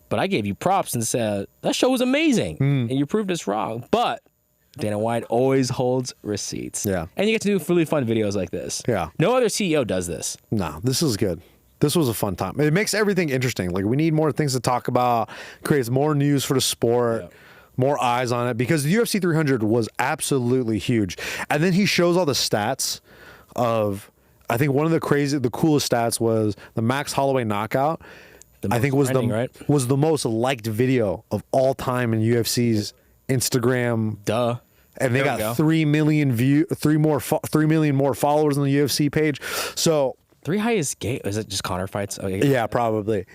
but I gave you props and said, that show was amazing, and you proved us wrong. But Dana White always holds receipts. Yeah. And you get to do really fun videos like this. Yeah. No other CEO does this. No, this is good. This was a fun time. It makes everything interesting. Like, we need more things to talk about, creates more news for the sport. Yeah. More eyes on it, because the UFC 300 was absolutely huge. And then he shows all the stats of, I think one of the coolest stats was the Max Holloway knockout. I think was the most liked video of all time in UFC's Instagram. Duh. And they got 3 million more followers on the UFC page. So 3 highest gate, is it just Conor fights? Oh, yeah, probably.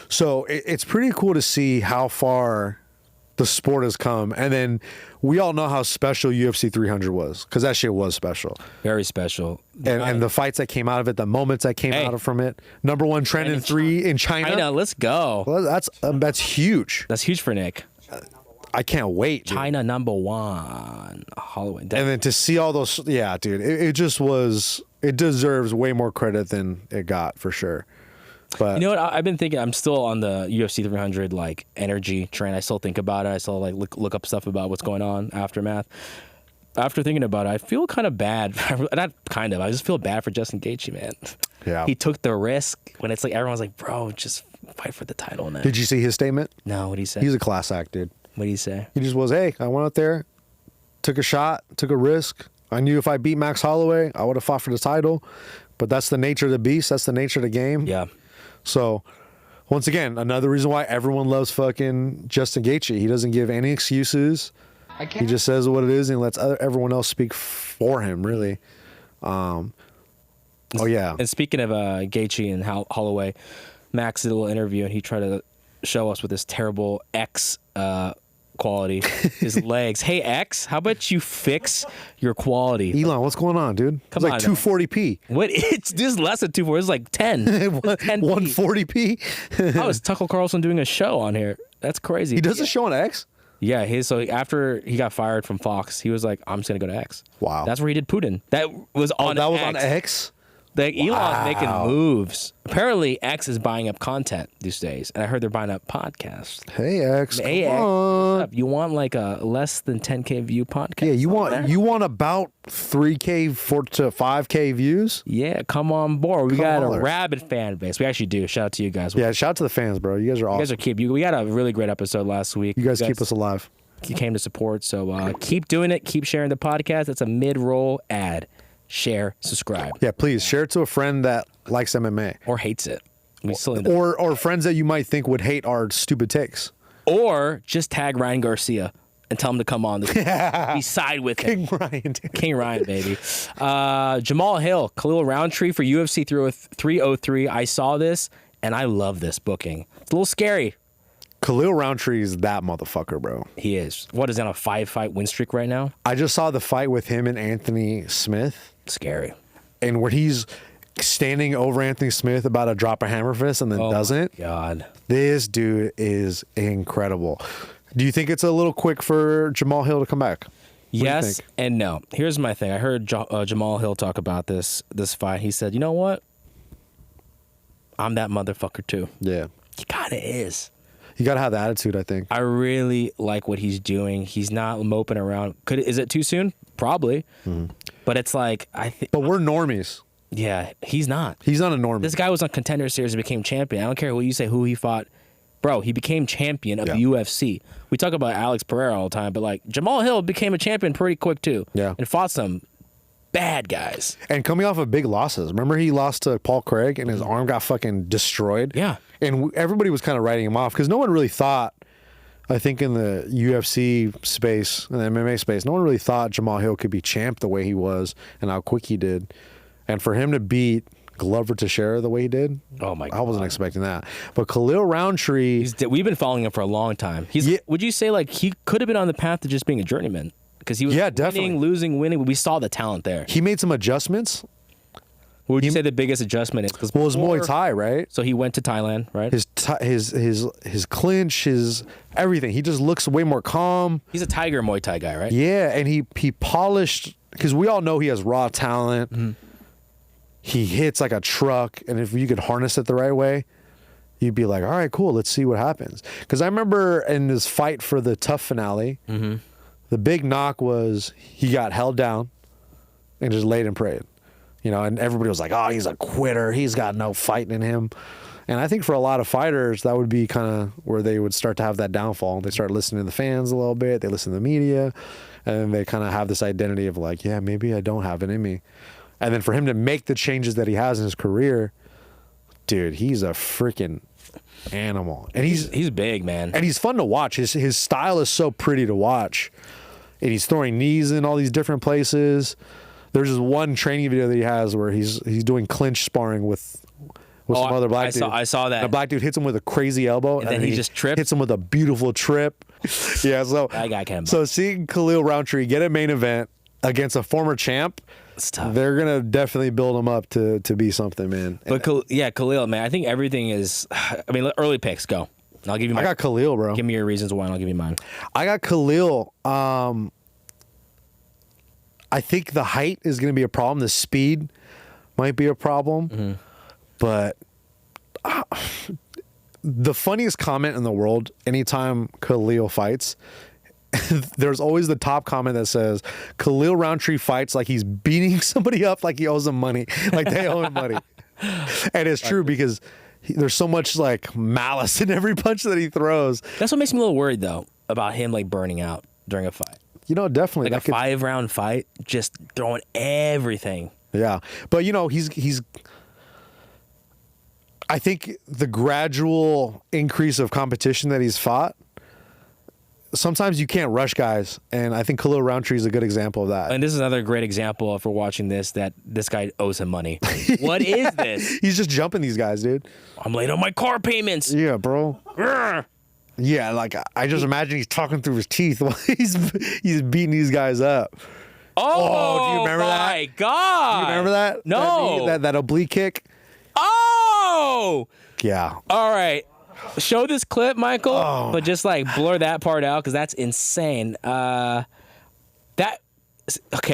So it's pretty cool to see how far the sport has come. And then we all know how special UFC 300 was, because that shit was special. Very special. And the fights that came out of it, the moments that came out from it. #1 trend in 3 in China. Let's go. Well, that's huge. That's huge for Nick. I can't wait. Dude. China #1. Holloway. And then to see all those, yeah, dude, it just was. It deserves way more credit than it got, for sure. But you know what? I've been thinking. I'm still on the UFC 300 like energy train. I still think about it. I still like look up stuff about what's going on, aftermath. After thinking about it, I feel kind of bad. Not kind of. I just feel bad for Justin Gaethje, man. Yeah. He took the risk when it's like everyone's like, bro, just fight for the title now. Did you see his statement? No. What did he say? He's a class act, dude. What did he say? He just was, hey, I went out there, took a shot, took a risk. I knew if I beat Max Holloway, I would have fought for the title. But that's the nature of the beast. That's the nature of the game. Yeah. So, once again, another reason why everyone loves fucking Justin Gaethje. He doesn't give any excuses. He just says what it is and lets everyone else speak for him, really. Oh, yeah. And speaking of Gaethje and Holloway, Max did a little interview, and he tried to show us with this terrible X quality, his legs. Hey, X, how about you fix your quality? Elon, what's going on, dude? Come it's like on, 240p. What? It's just less than 240. It's like 10. 140p? How is Tucker Carlson doing a show on here? That's crazy. He does a show on X? Yeah, so after he got fired from Fox, he was like, I'm just going to go to X. Wow. That's where he did Putin. That was on X. That was on X? Like, Elon's making moves. Apparently, X is buying up content these days, and I heard they're buying up podcasts. Hey, X, hey, come X, on. what's up? You want like a less than 10K view podcast? Yeah, you want about 3K to 5K views? Yeah, come on board. We got on. a rabid fan base. We actually do. Shout out to you guys. Yeah, shout out to the fans, bro. You guys are awesome. You guys are keep. We had a really great episode last week. You guys keep us alive. You came to support, so keep doing it. Keep sharing the podcast. It's a mid-roll ad. Share, subscribe. Yeah, please share it to a friend that likes MMA or hates it. We still or friends that you might think would hate our stupid takes. Or just tag Ryan Garcia and tell him to come on. Be side with him. King Ryan. King Ryan, baby. Jamahal Hill, Khalil Roundtree for UFC 303. I saw this and I love this booking. It's a little scary. Khalil Roundtree is that motherfucker, bro. He is. What is that, a 5-fight win streak right now? I just saw the fight with him and Anthony Smith. Scary. And where he's standing over Anthony Smith about to drop a hammer fist and then doesn't. My God. This dude is incredible. Do you think it's a little quick for Jamahal Hill to come back? Yes and no. Here's my thing. I heard Jamahal Hill talk about this fight. He said, you know what? I'm that motherfucker too. Yeah. He kind of is. You got to have the attitude, I think. I really like what he's doing. He's not moping around. Is it too soon? Probably. Mm-hmm. But it's like, I think. But we're normies. Yeah, he's not. He's not a normie. This guy was on Contender Series and became champion. I don't care what you say, who he fought. Bro, he became champion of the UFC. We talk about Alex Pereira all the time, but like Jamahal Hill became a champion pretty quick too. Yeah. And fought some bad guys. And coming off of big losses. Remember he lost to Paul Craig and his arm got fucking destroyed? Yeah. And everybody was kind of writing him off because no one really thought, I think in the UFC space, in the MMA space, no one really thought Jamahal Hill could be champ the way he was and how quick he did. And for him to beat Glover Teixeira the way he did, oh my God. I wasn't expecting that. But Khalil Roundtree, we've been following him for a long time. Would you say like he could have been on the path to just being a journeyman? Because he was winning, losing, winning. We saw the talent there. He made some adjustments. What would you say the biggest adjustment is? Well, it was Muay Thai, right? So he went to Thailand, right? His clinch, his everything. He just looks way more calm. He's a Tiger Muay Thai guy, right? Yeah, and he polished, because we all know he has raw talent. Mm-hmm. He hits like a truck, and if you could harness it the right way, you'd be like, all right, cool, let's see what happens. Because I remember in this fight for the tough finale, the big knock was he got held down and just laid and prayed. You know, and everybody was like, oh, he's a quitter. He's got no fight in him. And I think for a lot of fighters, that would be kind of where they would start to have that downfall. They start listening to the fans a little bit. They listen to the media. And then they kind of have this identity of like, yeah, maybe I don't have it in me. And then for him to make the changes that he has in his career, dude, he's a freaking animal. And he's big, man. And he's fun to watch. His style is so pretty to watch. And he's throwing knees in all these different places. There's this one training video that he has where he's doing clinch sparring with some other black dude. I saw that. And a black dude hits him with a crazy elbow. And then he just tripped? Hits him with a beautiful trip. Yeah, so that guy can. So seeing Khalil Roundtree get a main event against a former champ, it's tough. They're gonna definitely build him up to be something, man. But Khalil, man, I think everything is. I mean, early picks go. I'll give you. I got Khalil, bro. Give me your reasons why, and I'll give you mine. I got Khalil. I think the height is going to be a problem. The speed might be a problem. But the funniest comment in the world, anytime Khalil fights, there's always the top comment that says, Khalil Roundtree fights like he's beating somebody up like he owes them money. Like they owe him money. And it's true because there's so much like malice in every punch that he throws. That's what makes me a little worried, though, about him like burning out during a fight. You know, definitely. Like a 5-round fight, just throwing everything. Yeah. But, you know, he's I think the gradual increase of competition that he's fought, sometimes you can't rush guys. And I think Khalil Roundtree is a good example of that. And this is another great example of, for watching this, that this guy owes him money. What is this? He's just jumping these guys, dude. I'm late on my car payments. Yeah, bro. Yeah, like I just imagine he's talking through his teeth while he's beating these guys up. Oh, do you remember that? My God. Do you remember that? No. That oblique kick? Oh! Yeah. All right. Show this clip, Michael, but just like blur that part out because that's insane. Okay.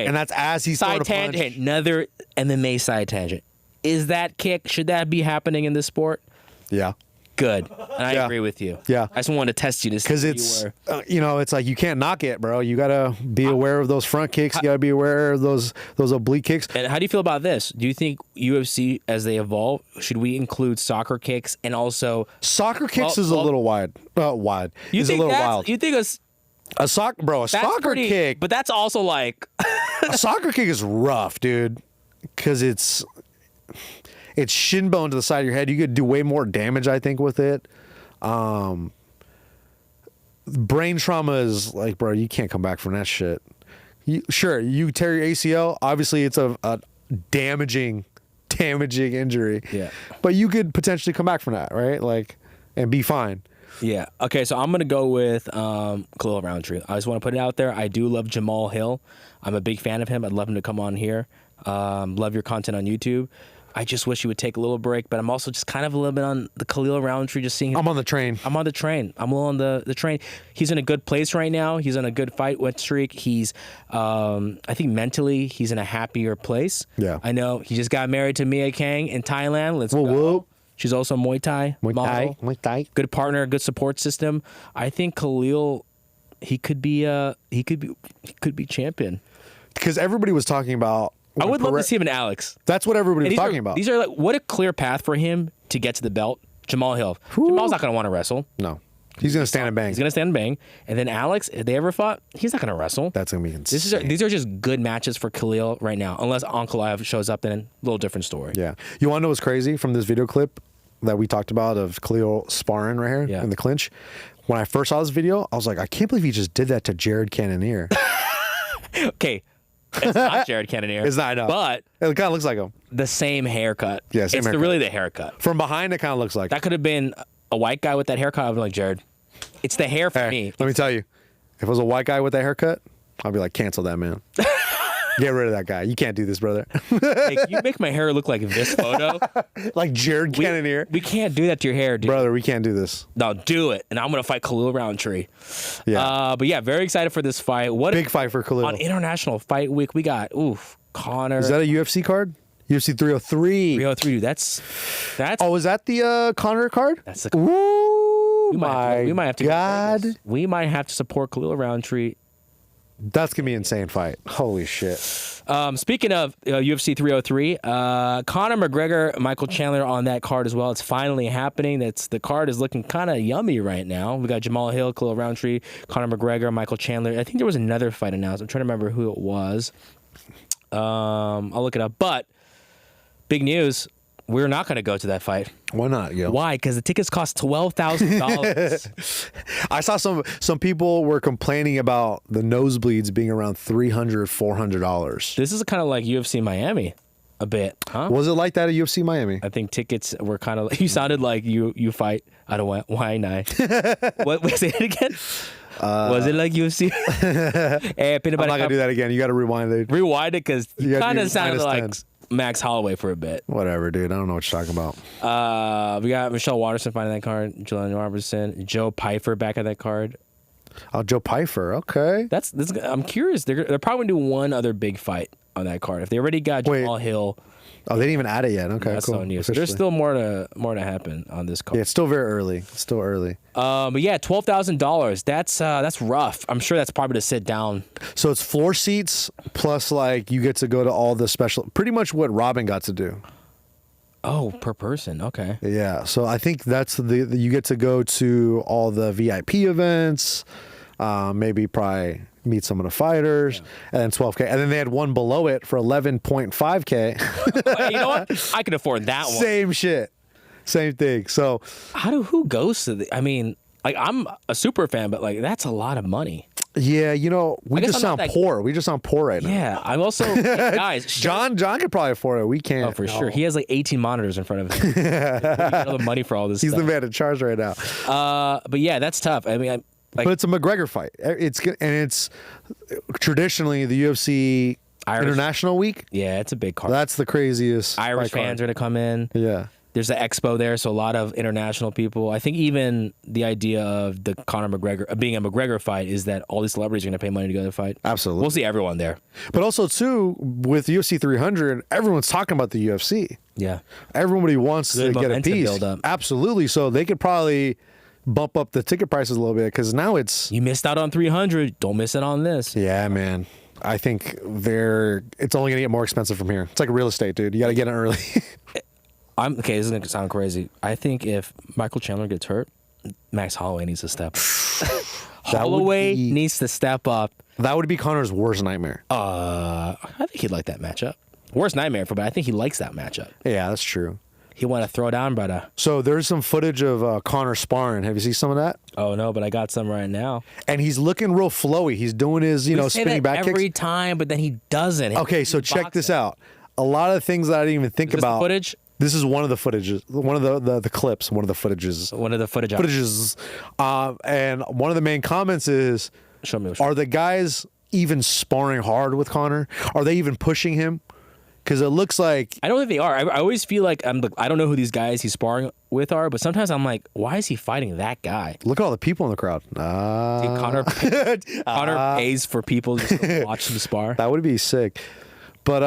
And that's as he's throwing a punch. Tangent. Another MMA side tangent. Is that kick, should that be happening in this sport? Yeah. Good. And I agree with you. Yeah. I just wanted to test you to see because it's you know, it's like you can't knock it, bro. You gotta be aware of those front kicks. You gotta be aware of those oblique kicks. And how do you feel about this? Do you think UFC, as they evolve, should we include soccer kicks and also soccer kicks is a little wide. Wide. You think a little that's, wild. You think a soccer kick, but that's also like a soccer kick is rough, dude, because it's shin bone to the side of your head. You could do way more damage, I think, with it. Brain trauma is like, bro, you can't come back from that shit. You tear your ACL. Obviously, it's a damaging injury. Yeah. But you could potentially come back from that, right? Like, and be fine. Yeah. Okay, so I'm going to go with Khalil Roundtree. I just want to put it out there. I do love Jamahal Hill. I'm a big fan of him. I'd love him to come on here. Love your content on YouTube. I just wish he would take a little break, but I'm also just kind of a little bit on the Khalil Roundtree, just seeing him. I'm on the train. I'm on the train. I'm a little on the train. He's in a good place right now. He's on a good fight win streak. He's, I think mentally, he's in a happier place. Yeah. I know he just got married to Mia Kang in Thailand. Let's go. Whoa. She's also a Muay Thai model. Muay Thai. Good partner, good support system. I think Khalil, he could be champion. Because everybody was talking about. I would love to see him in Alex. That's what everybody was talking about. These are like, what a clear path for him to get to the belt. Jamahal Hill. Jamal's not going to want to wrestle. No. He's going to stand and bang. He's going to stand and bang. And then Alex, if they ever fought, he's not going to wrestle. That's going to be insane. These are just good matches for Khalil right now. Unless Ankalaev shows up, then a little different story. Yeah. You want to know what's crazy from this video clip that we talked about of Khalil sparring right here in the clinch? When I first saw this video, I was like, I can't believe he just did that to Jared Cannonier. Okay. It's not Jared Cannonier. It's not, I know. But it kind of looks like him. The same haircut. Yeah, same haircut. Really the haircut. From behind, it kind of looks like. That could have been a white guy with that haircut. I'd be like, Jared, it's the hair for me. Let me tell you, if it was a white guy with that haircut, I'd be like, cancel that, man. Get rid of that guy. You can't do this, brother. Hey, you make my hair look like this photo. Like Jared Cannonier. We can't do that to your hair, dude. Brother, we can't do this. No, do it. And I'm going to fight Khalil Roundtree. Yeah. But yeah, very excited for this fight. Big fight for Khalil. On International Fight Week, we got, Connor. Is that a UFC card? UFC 303. 303, dude. That's. Oh, is that the Connor card? That's the. Ooh, we might have to. God. We might have to support Khalil Roundtree. That's going to be an insane fight. Holy shit. Speaking of UFC 303, Conor McGregor, Michael Chandler on that card as well. It's finally happening. The card is looking kind of yummy right now. We got Jamahal Hill, Khalil Roundtree, Conor McGregor, Michael Chandler. I think there was another fight announced. I'm trying to remember who it was. I'll look it up. But big news. We're not going to go to that fight. Why not, yo? Why? Because the tickets cost $12,000. I saw some people were complaining about the nosebleeds being around $300, $400. This is kind of like UFC Miami, a bit, huh? Was it like that at UFC Miami? I think tickets were kind of. You sounded like you fight out of Waianae. What? Say it again. Was it like UFC? Hey, I'm not gonna do that again. You got to rewind it. Rewind it because you kind of sounded like 10. Max Holloway for a bit. Whatever, dude. I don't know what you're talking about. We got Michelle Watterson fighting that card. Julian Robertson, Joe Pyfer back at that card. Oh, Joe Pyfer. Okay. I'm curious. They're probably gonna do one other big fight on that card. If they already got Jamahal Hill. Oh, they didn't even add it yet. Okay, that's cool. so new. So there's still more to happen on this card. Yeah, it's still very early. It's still early. But yeah, $12,000. That's rough. I'm sure that's probably to sit down. So it's floor seats plus like you get to go to all the special. Pretty much what Robin got to do. Oh, per person. Okay. Yeah. So I think that's you get to go to all the VIP events. Maybe probably meet some of the fighters, and then $12K, and then they had one below it for $11.5K. You know what? I can afford that one. Same shit, same thing. So who goes to I mean, like I'm a super fan, but like that's a lot of money. Yeah, we just sound poor. We just sound poor right now. Yeah, I'm also guys. John could probably afford it. We can't. Oh, for sure. He has like 18 monitors in front of him. He all the money for all this. He's stuff. the man in charge right now. But yeah, that's tough. I mean, but it's a McGregor fight. It's traditionally the UFC International Week. Yeah, it's a big card. That's the craziest. Irish fans are going to come in. Yeah. There's an expo there, so a lot of international people. I think even the idea of the Conor McGregor being a McGregor fight is that all these celebrities are going to pay money to go to the fight. Absolutely. We'll see everyone there. But also, too, with UFC 300, everyone's talking about the UFC. Yeah. Everybody wants to get a piece. Build up. Absolutely. So they could probably bump up the ticket prices a little bit because now it's... You missed out on 300. Don't miss it on this. Yeah, man. I think it's only going to get more expensive from here. It's like real estate, dude. You got to get in early. Okay, this is going to sound crazy. I think if Michael Chandler gets hurt, Max Holloway needs to step up. Holloway needs to step up. That would be Conor's worst nightmare. I think he'd like that matchup. Worst nightmare for, but I think he likes that matchup. Yeah, that's true. He want to throw down, brother. So there's some footage of Conor sparring. Have you seen some of that? Oh no, but I got some right now. And he's looking real flowy. He's doing his, spinning back kicks every time, but then he doesn't. Okay, so check this out. A lot of things that I didn't even think about. Footage. This is one of the footages, one of the clips, one of the footages. One of the footages. And one of the main comments is, show me. Are the guys even sparring hard with Conor? Are they even pushing him? Because it looks like... I don't think they are. I always feel like I don't know who these guys he's sparring with are, but sometimes I'm like, why is he fighting that guy? Look at all the people in the crowd. Dude, Conor pays for people just to watch him spar. That would be sick. But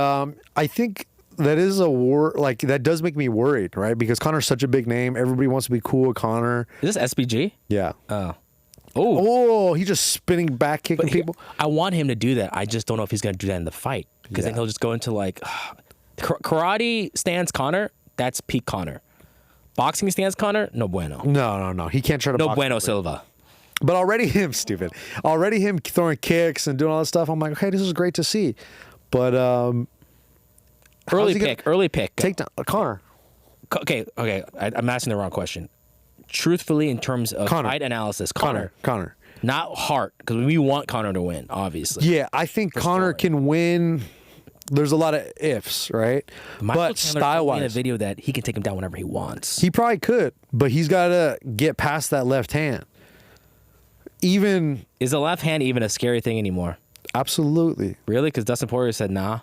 I think... That is that does make me worried, right? Because Conor's such a big name. Everybody wants to be cool with Conor. Is this SBG? Yeah. Oh, he's just spinning back kicking people. I want him to do that. I just don't know if he's going to do that in the fight. Because then he'll just go into like... karate stance Conor, that's peak Conor. Boxing stance Conor, no bueno. No. He can't try to box. No bueno, Silva. But already him throwing kicks and doing all that stuff, I'm like, okay, this is great to see. But... Early pick. Take down Conor. Okay. I'm asking the wrong question. Truthfully, in terms of fight analysis, Conor. Not heart, because we want Conor to win, obviously. Yeah, I think Conor can win. There's a lot of ifs, right? But style-wise, in a video that he can take him down whenever he wants. He probably could, but he's got to get past that left hand. Is the left hand even a scary thing anymore? Absolutely. Really? Because Dustin Poirier said nah.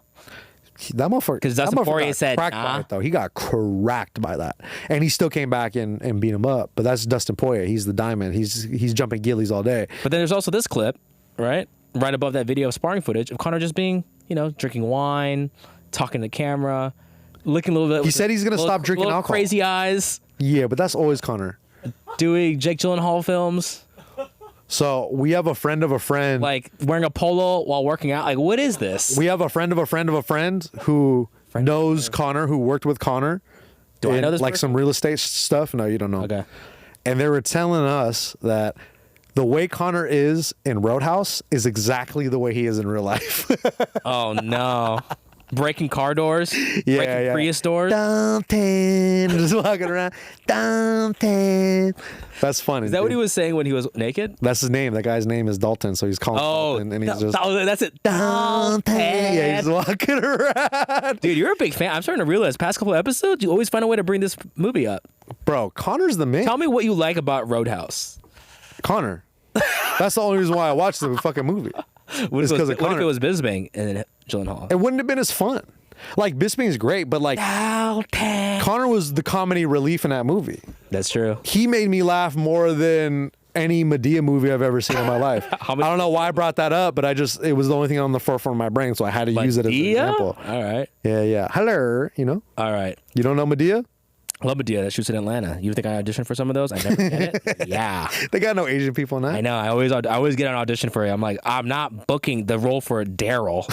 That motherfucker. Because Dustin Poirier said, cracked by it, though. He got cracked by that, and he still came back and beat him up. But that's Dustin Poirier. He's the diamond. He's jumping gillies all day. But then there's also this clip, right above that video of sparring footage of Conor just being, drinking wine, talking to the camera, looking a little bit. He said he's gonna stop drinking alcohol. Crazy eyes. Yeah, but that's always Conor. Doing Jake Gyllenhaal films. So we have a friend of a friend, like wearing a polo while working out. Like, what is this? We have a friend of a friend of a friend who knows Conor, who worked with Conor. Do I know this? Like some real estate stuff? No, you don't know. Okay. And they were telling us that the way Conor is in Roadhouse is exactly the way he is in real life. Oh no. Breaking car doors, breaking Prius doors. Downtown, just walking around. Downtown. That's funny. Is that what he was saying when he was naked? That's his name. That guy's name is Dalton, so he's calling Dalton, and he's just that's it. Downtown. Yeah, he's walking around. Dude, you're a big fan. I'm starting to realize past couple of episodes, you always find a way to bring this movie up. Bro, Conor's the man. Tell me what you like about Roadhouse. Conor. That's the only reason why I watched the fucking movie. What if it was Bisping and then Gyllenhaal? It wouldn't have been as fun. Like, Bisping's great, but like Connor was the comedy relief in that movie. That's true. He made me laugh more than any Medea movie I've ever seen in my life. I don't know why I brought that up, but it was the only thing on the forefront of my brain, so I had to use it as an example. All right. Yeah. Hello, All right. You don't know Medea? I love Medea. That shoots in Atlanta. You think I auditioned for some of those? I never get it. Yeah. They got no Asian people in that. I know. I always get an audition for it. I'm like, I'm not booking the role for Daryl.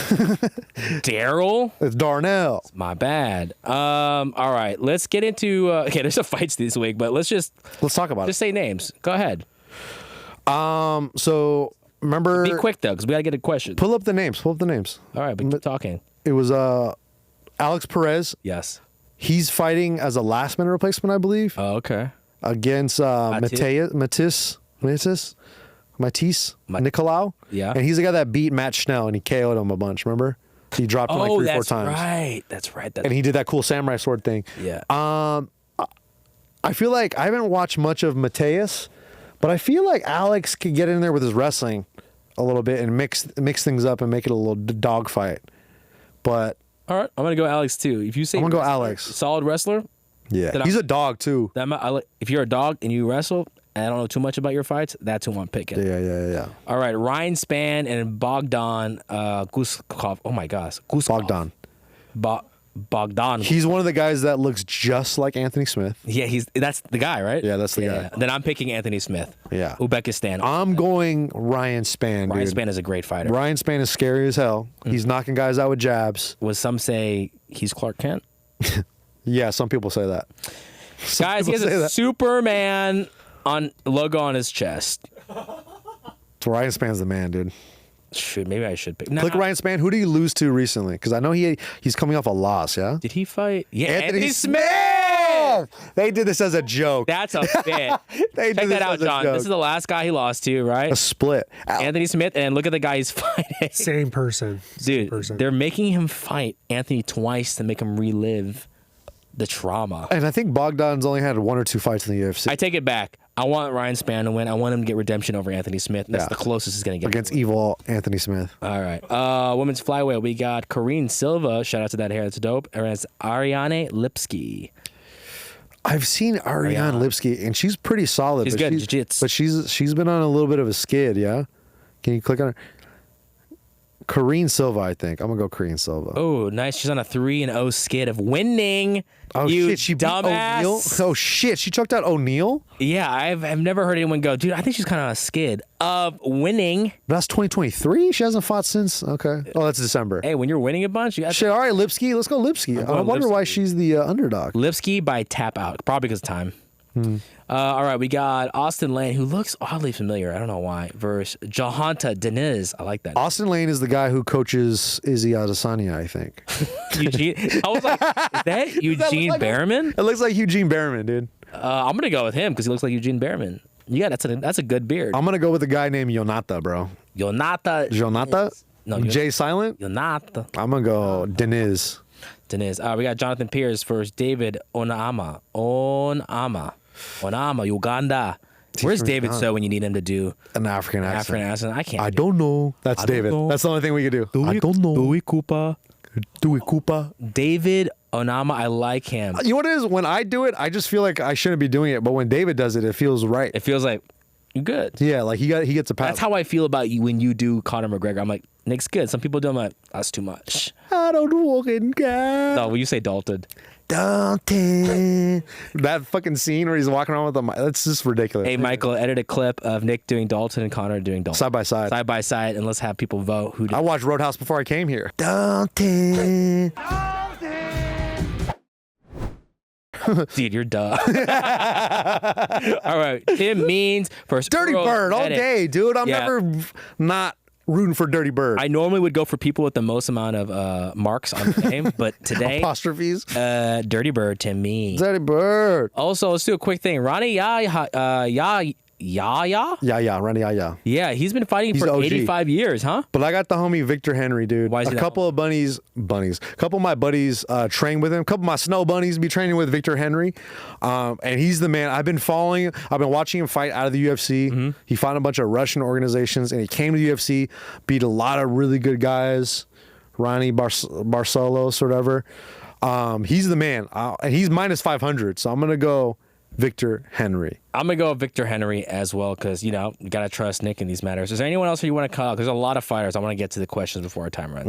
Daryl? It's Darnell. My bad. All right. Let's get into. Okay, there's some fights this week, but let's talk about it. Just say names. Go ahead. So remember. Be quick though, because we gotta get a question. Pull up the names. All right, but keep talking. It was Alex Perez. Yes. He's fighting as a last-minute replacement, I believe. Oh, okay. Against Matisse Nicolau. Yeah. And he's the guy that beat Matt Schnell, and he KO'd him a bunch, remember? He dropped him like 3-4 times. That's right. And he did that cool samurai sword thing. Yeah. I feel like I haven't watched much of Mateus, but I feel like Alex could get in there with his wrestling a little bit and mix things up and make it a little dogfight. But all right, I'm gonna go Alex too. If you say I'm gonna go Alex, solid wrestler. Yeah, he's a dog too. If you're a dog and you wrestle, and I don't know too much about your fights, that's who I'm picking. Yeah. All right, Ryan Spann and Bogdan Guskov. Oh my gosh, Guskov. Bogdan. He's one of the guys that looks just like Anthony Smith. Yeah, that's the guy, right? Yeah, that's the guy. Then I'm picking Anthony Smith. Yeah. Uzbekistan. I'm going Ryan Spann, Ryan Spann is a great fighter. Ryan Spann is scary as hell. He's knocking guys out with jabs. Some say he's Clark Kent? Yeah, some people say that. Guys, he has a Superman logo on his chest. Ryan Spann's the man, dude. Shoot, maybe I should pick. Click Ryan Spann. Who did he lose to recently? Because I know he's coming off a loss. Yeah. Did he fight? Yeah, Anthony Smith. They did this as a joke. That's a bit. Check that out, John. This is the last guy he lost to, right? A split. Anthony Smith, and look at the guy he's fighting. Same person. Dude, they're making him fight Anthony twice to make him relive the trauma. And I think Bogdan's only had 1 or 2 fights in the UFC. I take it back. I want Ryan Spann to win. I want him to get redemption over Anthony Smith. That's the closest he's going to get. Against evil Anthony Smith. All right. Women's flyweight, we got Karine Silva. Shout out to that hair. That's dope. Against Ariane Lipski. I've seen Ariane Lipski, and she's pretty solid. She's good. Jiu-jitsu. But she's been on a little bit of a skid, yeah? Can you click on her? Karine Silva, I think. I'm going to go Karine Silva. Oh, nice. She's on a 3-0 skid of winning. Oh, you shit. She dumbass. beat O'Neal? Oh, shit. She choked out O'Neal? Yeah, I've never heard anyone go, dude, I think she's kind of on a skid of winning. That's 2023? She hasn't fought since? Okay. Oh, that's December. Hey, when you're winning a bunch, you got shit, all right, Lipski. Let's go Lipski. I wonder why she's the underdog. Lipski by tap out. Probably because of time. All right, we got Austin Lane, who looks oddly familiar. I don't know why. Versus Jahanta Deniz. I like that. Austin Lane is the guy who coaches Izzy Adesanya, I think. Eugene. I was like, is that Eugene Behrman? It looks like Eugene Behrman, dude. I'm gonna go with him because he looks like Eugene Behrman. Yeah, that's a good beard. I'm gonna go with a guy named Yonata, bro. Jonata? No, Jay Silent? Yonata. I'm gonna go Deniz. We got Jonathan Pierce versus David Onama, Uganda. Where's David so when you need him to do an African accent? I can't. I don't know. That's David. That's the only thing we can do. I don't know. Dewey Koopa. David Onama, I like him. You know what it is? When I do it, I just feel like I shouldn't be doing it. But when David does it, it feels right. It feels like you're good. Yeah, like he gets a pass. That's how I feel about you when you do Conor McGregor. I'm like, Nick's good. Some people do. I'm like, that's too much. I don't fucking care. No, when you say Dalton. Dalton. That fucking scene where he's walking around with the mic. That's just ridiculous. Hey, Michael, edit a clip of Nick doing Dalton and Conor doing Dalton. Side by side. Side by side, and let's have people vote who did. I watched Roadhouse before I came here. Dalton. Dude, you're dumb. All right. Tim Means versus Dirty Bird all day, dude. I'm never not rooting for Dirty Bird. I normally would go for people with the most amount of marks on the name, but today apostrophes. Dirty Bird, Tim Means. Dirty Bird. Also, let's do a quick thing. Ronnie Yaya? Yeah, Randy Yaya. Yeah, he's been fighting for OG. 85 years, huh? But I got the homie Victor Henry, dude. Why is he a that couple of a couple of my buddies train with him. A couple of my snow bunnies be training with Victor Henry. And he's the man. I've been watching him fight out of the UFC. Mm-hmm. He fought in a bunch of Russian organizations, and he came to the UFC, beat a lot of really good guys. Ronnie Barcelos or whatever. He's the man. And he's minus 500, so I'm going to go Victor Henry. I'm going to go Victor Henry as well because, you got to trust Nick in these matters. Is there anyone else you want to call out? There's a lot of fighters. I want to get to the questions before our time runs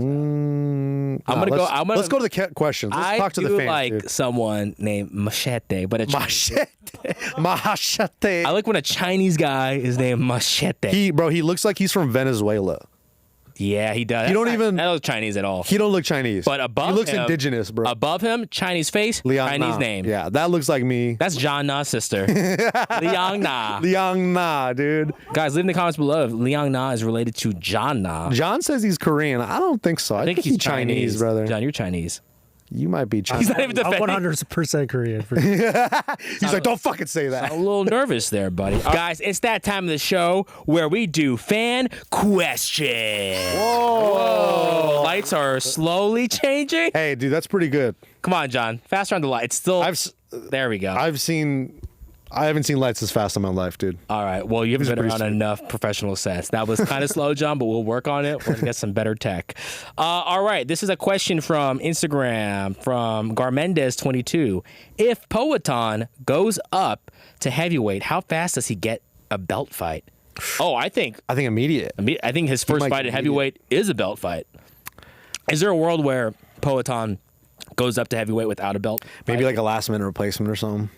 out. Let's go to the questions. Let's talk to the fans. I like dude. someone named Machete, but Machete. I like when a Chinese guy is named Machete. He looks like he's from Venezuela. Yeah, he does. He don't even. That was Chinese at all. He don't look Chinese. But above he looks him, indigenous, bro. Above him, Chinese face, Chinese name. Yeah, that looks like me. That's John Na's sister. Liang Na. Liang Na, dude. Guys, leave in the comments below if Liang Na is related to John Na. John says he's Korean. I don't think so. I think he's Chinese, brother. John, you're Chinese. You might be Chinese. He's not even defending. I'm 100% Korean. He's like, don't fucking say that. I'm a little nervous there, buddy. Guys, it's that time of the show where we do fan questions. Whoa. Lights are slowly changing. Hey, dude, that's pretty good. Come on, John. Faster on the light. It's still. There we go. I haven't seen lights this fast in my life, dude. All right. Well, you haven't been around enough professional sets. That was kind of slow, John, but we'll work on it. We're going to get some better tech. All right. This is a question from Instagram from Garmendez22. If Poatan goes up to heavyweight, how fast does he get a belt fight? Oh, I think immediate. I think his first fight at heavyweight is a belt fight. Is there a world where Poatan goes up to heavyweight without a belt? Maybe like a last-minute replacement or something.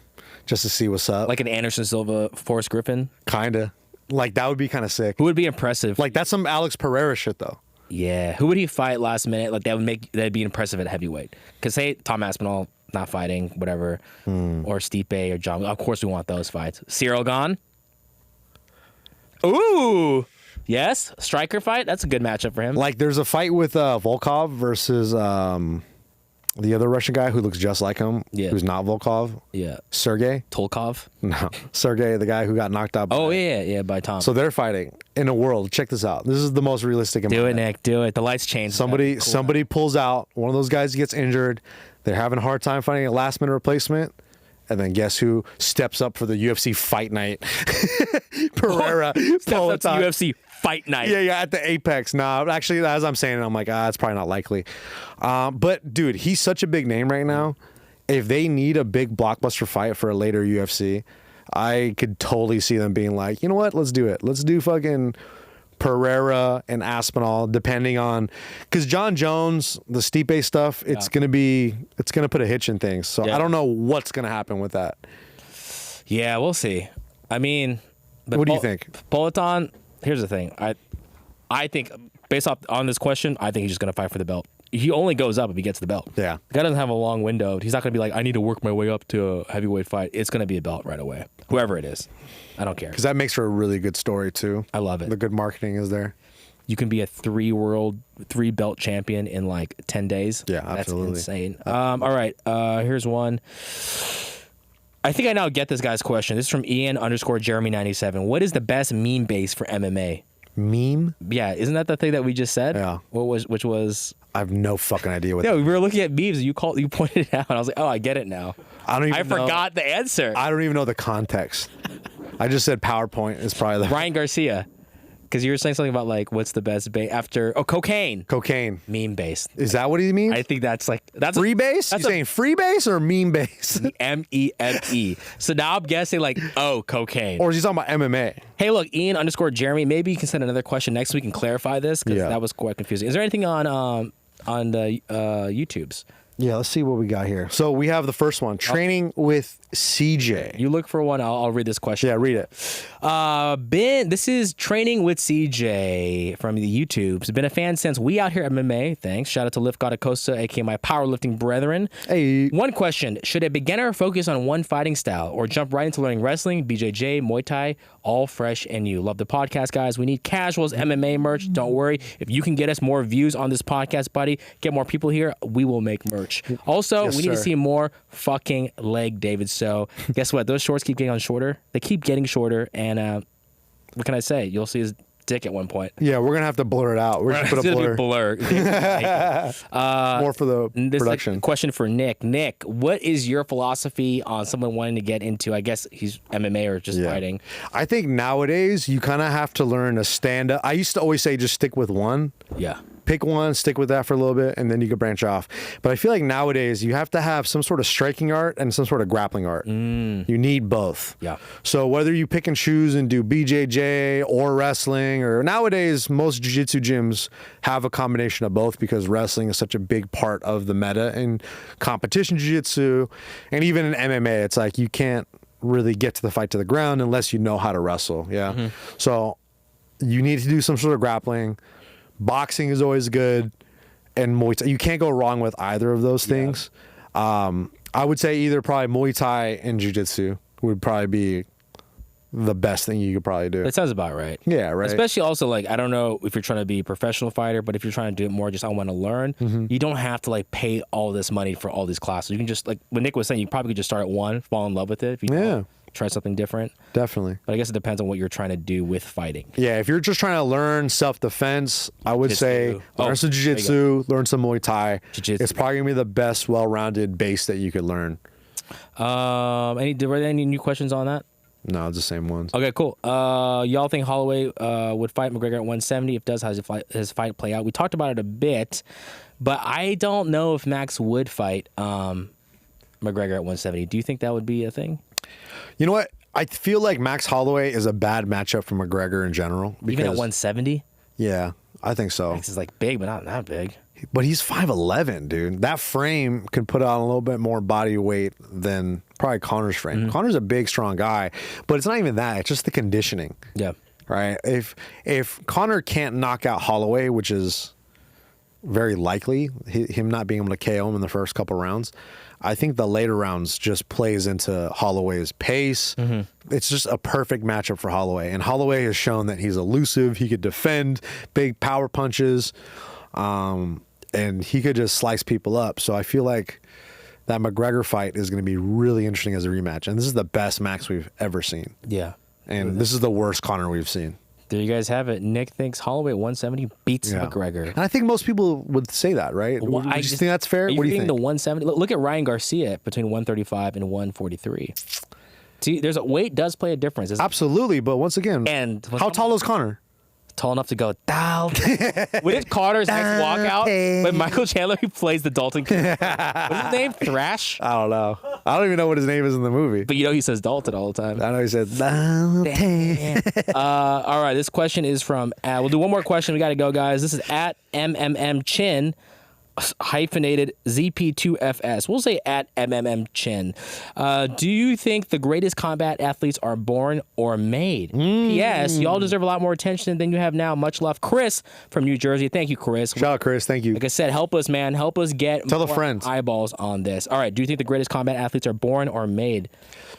Just to see what's up. Like an Anderson Silva, Forrest Griffin? Kinda. Like, that would be kind of sick. Who would be impressive? Like, that's some Alex Pereira shit, though. Yeah. Who would he fight last minute? Like, that'd be impressive at heavyweight. Because, say, Tom Aspinall not fighting, whatever, or Stipe or John. Of course we want those fights. Cyril gone? Ooh. Yes. Striker fight? That's a good matchup for him. Like, there's a fight with Volkov versus... the other Russian guy who looks just like him, who's not Volkov. Yeah. Sergey? Tolkov? No. Sergey, the guy who got knocked out. By Tom. So they're fighting in a world. Check this out. This is the most realistic. Do it, Nick. Do it. The lights change. Somebody pulls out. One of those guys gets injured. They're having a hard time finding a last-minute replacement. And then guess who steps up for the UFC fight night? Pereira. Steps up to UFC fight night. Yeah, at the Apex. Nah, actually, as I'm saying it, I'm like, it's probably not likely. But, dude, he's such a big name right now. If they need a big blockbuster fight for a later UFC, I could totally see them being like, you know what? Let's do it. Let's do fucking Pereira and Aspinall, depending on... Because John Jones, the Stipe stuff, it's going to put a hitch in things. So I don't know what's going to happen with that. Yeah, we'll see. I mean... What do you think? Poatan... Here's the thing. I think, based off on this question, I think he's just going to fight for the belt. He only goes up if he gets the belt. Yeah. The guy doesn't have a long window. He's not going to be like, I need to work my way up to a heavyweight fight. It's going to be a belt right away. Whoever it is. I don't care. Because that makes for a really good story, too. I love it. The good marketing is there. You can be a 3 belt champion in like 10 days. Yeah, absolutely. That's insane. All right. Here's one. I think I now get this guy's question. This is from Ian_Jeremy97. What is the best meme base for MMA? Meme? Yeah, isn't that the thing that we just said? Yeah. Which was? I have no fucking idea what. Yeah, we were looking at memes. You pointed it out. And I was like, oh, I get it now. I forgot the answer. I don't even know the context. I just said PowerPoint is probably the Ryan Garcia. Because you were saying something about like what's the best base after cocaine. Cocaine. Meme base. Is that what he means? I think that's free base? You saying free base or meme base? MEME. So now I'm guessing like cocaine. Or is he talking about MMA? Hey, look, Ian_Jeremy. Maybe you can send another question next week and clarify this because that was quite confusing. Is there anything on the YouTubes? Yeah, let's see what we got here. So we have the first one, training with CJ. You look for one. I'll read this question. Yeah, read it. This is training with CJ from the YouTubes. Been a fan since We Out Here MMA. Thanks. Shout out to Lift God Acosta, aka my powerlifting brethren. Hey. One question: should a beginner focus on one fighting style or jump right into learning wrestling, BJJ, Muay Thai, all fresh and new. Love the podcast, guys. We need Casuals MMA merch. Don't worry. If you can get us more views on this podcast, buddy, get more people here, we will make merch. Also, we need to see more fucking leg, David. So guess what? Those shorts keep getting shorter. They keep getting shorter. And what can I say? You'll see his dick at one point. Yeah, we're gonna have to blur it out. We're just put a blur. More for the production. This is a question for Nick. Nick, what is your philosophy on someone wanting to get into, I guess he's MMA or just fighting? I think nowadays you kind of have to learn to stand up. I used to always say just stick with one. Yeah. Pick one, stick with that for a little bit, and then you can branch off. But I feel like nowadays you have to have some sort of striking art and some sort of grappling art. You need both. Yeah. So whether you pick and choose and do BJJ or wrestling, or nowadays most jiu-jitsu gyms have a combination of both because wrestling is such a big part of the meta in competition jiu-jitsu, and even in MMA, it's like you can't really get to the fight to the ground unless you know how to wrestle. Yeah. So you need to do some sort of grappling. Boxing is always good, and Muay Thai. You can't go wrong with either of those things. I would say either probably Muay Thai and Jiu-Jitsu would probably be the best thing you could probably do. That sounds about right. Yeah, right. Especially also, like, I don't know if you're trying to be a professional fighter, but if you're trying to do it more just I want to learn, you don't have to, like, pay all this money for all these classes. You can just, like what Nick was saying, you probably could just start at one, fall in love with it. If you try something different. Definitely. But I guess it depends on what you're trying to do with fighting. Yeah, if you're just trying to learn self-defense, I would say learn some jiu-jitsu, learn some Muay Thai. It's probably going to be the best well-rounded base that you could learn. Were there any new questions on that? No, it's the same ones. Okay, cool. Y'all think Holloway would fight McGregor at 170? If does, how does his fight play out? We talked about it a bit, but I don't know if Max would fight McGregor at 170. Do you think that would be a thing? You know what? I feel like Max Holloway is a bad matchup for McGregor in general. Even at 170? Yeah, I think so. Max is like big, but not that big. But he's 5'11", dude. That frame could put on a little bit more body weight than probably Connor's frame. Connor's a big, strong guy, but it's not even that. It's just the conditioning. Yeah. Right? If Connor can't knock out Holloway, which is very likely, him not being able to KO him in the first couple rounds, I think the later rounds just plays into Holloway's pace. It's just a perfect matchup for Holloway. And Holloway has shown that he's elusive. He could defend big power punches. And he could just slice people up. So I feel like that McGregor fight is going to be really interesting as a rematch. And this is the best Max we've ever seen. Yeah. And this is the worst Connor we've seen. There you guys have it. Nick thinks Holloway at 170 beats McGregor. And I think most people would say that, right? Well, I just think that's fair. What do you think? The 170. Look at Ryan Garcia between 135 and 143. See, weight does play a difference. Absolutely, but once again, how tall is Connor? Tall enough to go Dalton. What is Connor's next walkout? When Michael Chandler, he plays the Dalton. What's his name? Thrash? I don't know. I don't even know what his name is in the movie. But you know he says Dalton all the time. I know he says Dalton. All right, this question is from, we'll do one more question. We got to go, guys. This is at MMMChin. Hyphenated ZP2FS. We'll say at MMMChin. Do you think the greatest combat athletes are born or made? P.S. Y'all deserve a lot more attention than you have now. Much love. Chris from New Jersey. Thank you, Chris. Shout out, Chris. Thank you. Like I said, help us, man. Help us get Tell more the friends. eyeballs on this. All right. Do you think the greatest combat athletes are born or made?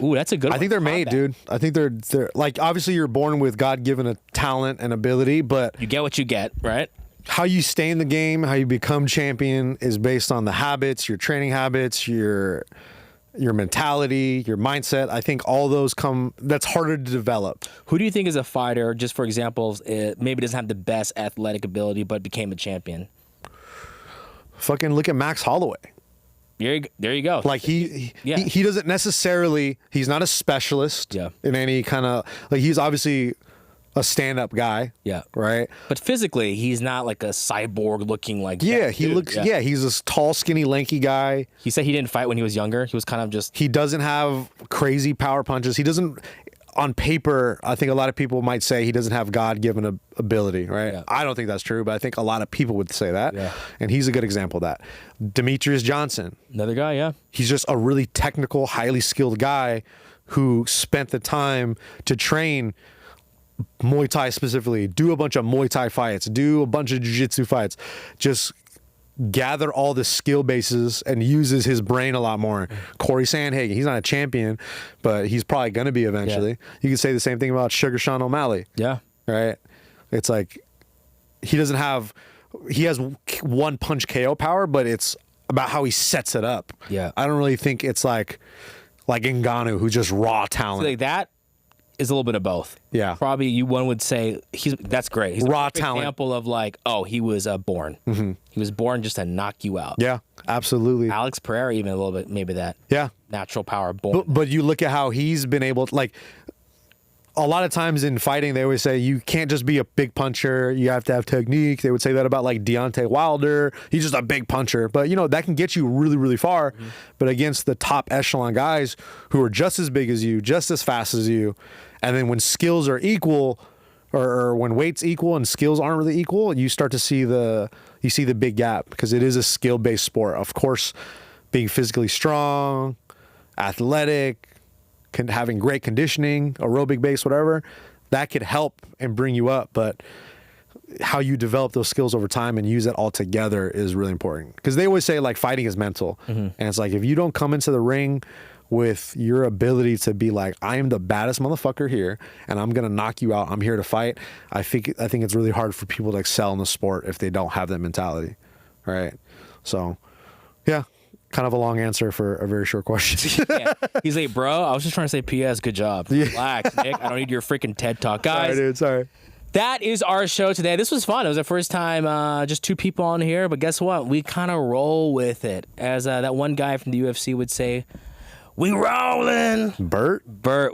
Ooh, that's a good one. I think they're made, dude. I think they're like, obviously you're born with God-given a talent and ability, but you get what you get, right? How you stay in the game, how you become champion is based on the habits, your training habits, your mentality, your mindset. I think all those that's harder to develop. Who do you think is a fighter, just for example, maybe doesn't have the best athletic ability but became a champion? Fucking look at Max Holloway. There you go. Like he doesn't necessarily, he's not a specialist in any kind of, like he's obviously a stand-up guy. Yeah. Right? But physically, he's not like a cyborg looking like he's a tall, skinny, lanky guy. He said he didn't fight when he was younger. He was kind of just... He doesn't have crazy power punches. He doesn't... On paper, I think a lot of people might say he doesn't have God-given ability, right? Yeah. I don't think that's true, but I think a lot of people would say that. Yeah. And he's a good example of that. Demetrius Johnson. Another guy, yeah. He's just a really technical, highly skilled guy who spent the time to train Muay Thai specifically, do a bunch of Muay Thai fights, do a bunch of Jiu-Jitsu fights, just gather all the skill bases and uses his brain a lot more. Corey Sandhagen, he's not a champion, but he's probably going to be eventually. Yeah. You could say the same thing about Sugar Sean O'Malley. Yeah. Right? It's like he has one punch KO power, but it's about how he sets it up. Yeah. I don't really think it's like Ngannou, who's just raw talent. So like that is a little bit of both. Yeah. Probably one would say that's great. He's raw a talent. Example of like, he was born. Mm-hmm. He was born just to knock you out. Yeah, absolutely. Alex Pereira even a little bit, maybe that. Yeah. Natural power born. But you look at how he's been able to, like, a lot of times in fighting, they always say you can't just be a big puncher. You have to have technique. They would say that about like Deontay Wilder. He's just a big puncher. But, that can get you really, really far. Mm-hmm. But against the top echelon guys who are just as big as you, just as fast as you, and then when skills are equal or when weight's equal and skills aren't really equal, you start to see the big gap because it is a skill-based sport. Of course, being physically strong, athletic, having great conditioning, aerobic base, whatever, that could help and bring you up. But how you develop those skills over time and use it all together is really important. Because they always say like fighting is mental. Mm-hmm. And it's like if you don't come into the ring with your ability to be like, I am the baddest motherfucker here and I'm going to knock you out, I'm here to fight, I think it's really hard for people to excel in the sport if they don't have that mentality. Right? So, yeah. Kind of a long answer for a very short question. Yeah. He's like, bro, I was just trying to say P.S. Good job. Yeah. Relax, Nick. I don't need your freaking TED Talk. Guys, sorry, dude. Sorry. That is our show today. This was fun. It was the first time just two people on here. But guess what? We kind of roll with it. As that one guy from the UFC would say, we rolling. Bert? I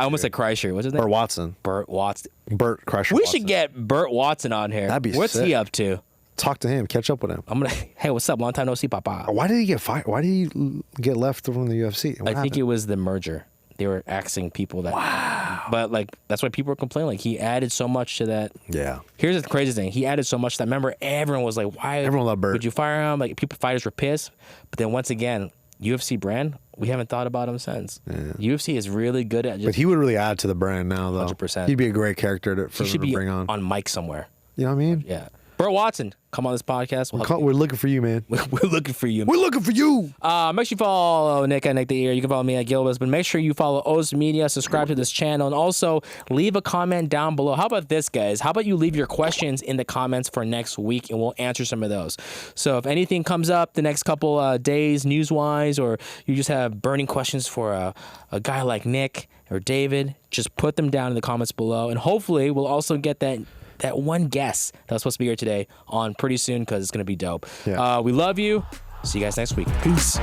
almost said Kreischer. What's his name? Bert Watson. Bert Watson. Bert Kreischer. We should get Bert Watson on here. That'd be What's sick. he up to? Talk to him. Catch up with him. Hey, what's up? Long time no see, Papa. Why did he get fired? Why did he get left from the UFC? I think it was the merger. They were axing people that. Wow. But like that's why people were complaining. Like he added so much to that. Yeah. Here's the crazy thing. He added so much to that. Remember, everyone was like, "Why?" Everyone loved Bert. Would you fire him? Like fighters were pissed. But then once again, UFC brand. We haven't thought about him since. Yeah. UFC is really good at. But he would really add to the brand now, though. 100%. He'd be a great character for them to bring on mic somewhere. You know what I mean? Yeah. Bert Watson, come on this podcast. We're looking for you, man. We're looking for you. We're looking for you. Make sure you follow Nick at Nick the Ear. You can follow me at Gilbert, but make sure you follow Oz Media, subscribe to this channel, and also leave a comment down below. How about this, guys? How about you leave your questions in the comments for next week, and we'll answer some of those. So if anything comes up the next couple days, news-wise, or you just have burning questions for a guy like Nick or David, just put them down in the comments below, and hopefully we'll also get that one guest that was supposed to be here today on pretty soon because it's going to be dope. Yeah. We love you. See you guys next week. Peace.